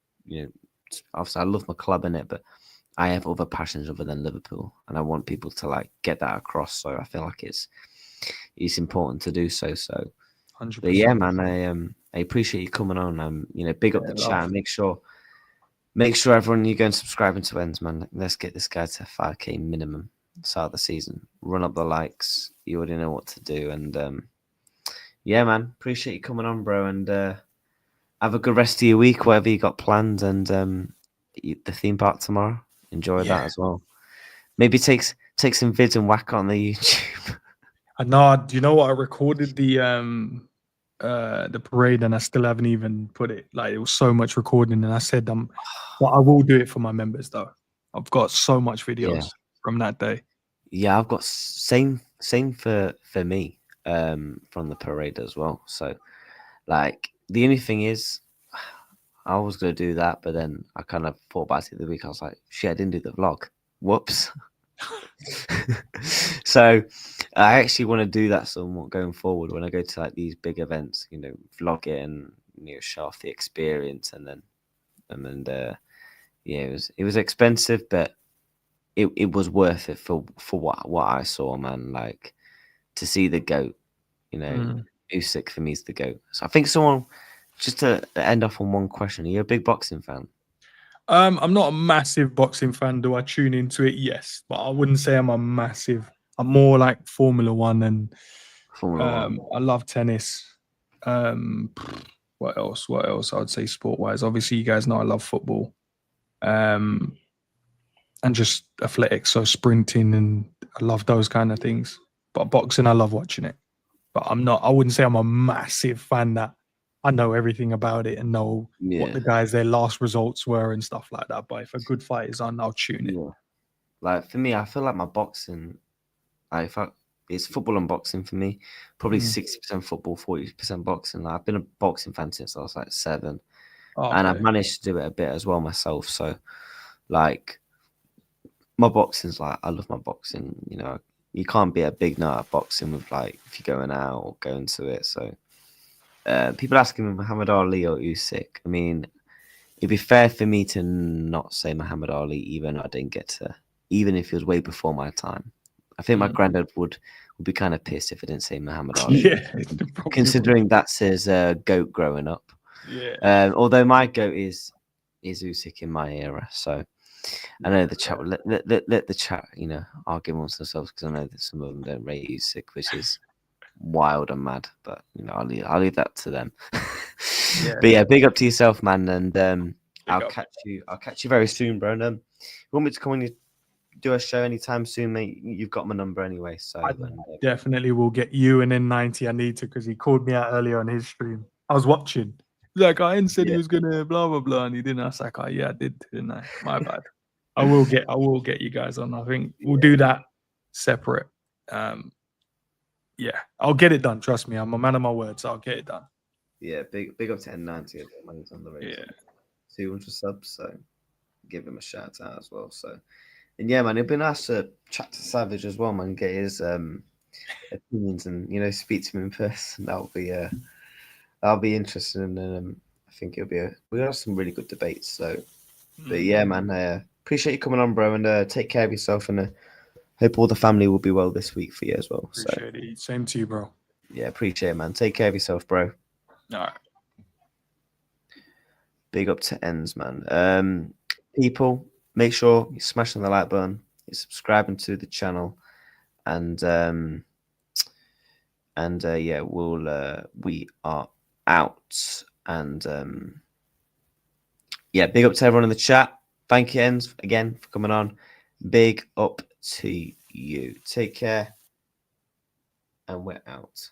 obviously I love my club in it, but I have other passions other than Liverpool, and I want people to like get that across. So I feel like it's important to do so. So, 100%. but yeah, man, I appreciate you coming on. Big up the chat. Make sure everyone you go and subscribe into Ends, man. Let's get this guy to 5K minimum start of the season. Run up the likes. You already know what to do, and yeah, man, appreciate you coming on, bro, and have a good rest of your week, whatever you got planned, and the theme park tomorrow. Enjoy that as well. Maybe take some vids and whack on the YouTube. I know. Do you know what? I recorded the parade and I still haven't even put it. Like it was so much recording, and I said but I will do it for my members though. I've got so much videos from that day. Yeah, I've got same for me from the parade as well. So like the only thing is I was gonna do that, but then I kind of thought about it the week. I was like, shit, I didn't do the vlog. Whoops. So I actually want to do that somewhat going forward when I go to like these big events, vlog it and show off the experience, and then it was expensive, but it was worth it for what I saw, man. Like to see the GOAT, Isak for me is the GOAT. So I think someone, just to end off on one question, are you a big boxing fan? I'm not a massive boxing fan. Do I tune into it? Yes, but I wouldn't say I'm a massive. I'm more like Formula One and Formula One. I love tennis. What else? I would say sport-wise. Obviously, you guys know I love football. And just athletics, so sprinting, and I love those kind of things. But boxing, I love watching it. But I wouldn't say I'm a massive fan that I know everything about it and know what the guys, their last results were and stuff like that. But if a good fight is on, I'll tune it. Like for me, I feel like my boxing, it's football and boxing for me. Probably 60% football, 40% boxing. Like, I've been a boxing fan since I was like 7. And I've managed to do it a bit as well myself. So like my boxing's like, I love my boxing. You can't be a big nut at boxing with like if you're going out or going to it. So people asking me Muhammad Ali or Usyk. I mean, it'd be fair for me to not say Muhammad Ali, even I didn't get to, even if it was way before my time. I think my granddad would be kind of pissed if I didn't say Muhammad Ali. Yeah, considering that's his goat growing up. Yeah. Although my goat is Usyk in my era, so I know the chat will let the chat, argue amongst themselves, because I know that some of them don't rate Usyk, which is wild and mad. But I'll leave that to them. But yeah, big up to yourself, man, and I'll catch you very soon, bro. And you want me to come on and do a show anytime soon, mate? You've got my number anyway, so I definitely will get you and then 90. I need to, because he called me out earlier on his stream. I was watching. He's like, I said he was gonna blah blah blah, and he didn't. I was like, oh yeah, I did, didn't I? My bad. I will get you guys on. I think we'll do that separate. Yeah, I'll get it done. Trust me, I'm a man of my word, so I'll get it done. Yeah, big up to N90. He's on the race. 200 subs, so give him a shout out as well. So, and yeah, man, it'd be nice to chat to Savage as well, man. Get his opinions and speak to him in person. That'll be interesting, and I think we'll have some really good debates. So, but yeah, man, appreciate you coming on, bro, and take care of yourself, and hope all the family will be well this week for you as well. Appreciate it. Same to you, bro. Yeah, appreciate it, man. Take care of yourself, bro. All right. Big up to Ends, man. People, make sure you're smashing the like button, you're subscribing to the channel, and yeah, we are out. And yeah, big up to everyone in the chat. Thank you, Ends, again for coming on. Big up to you. Take care, and we're out.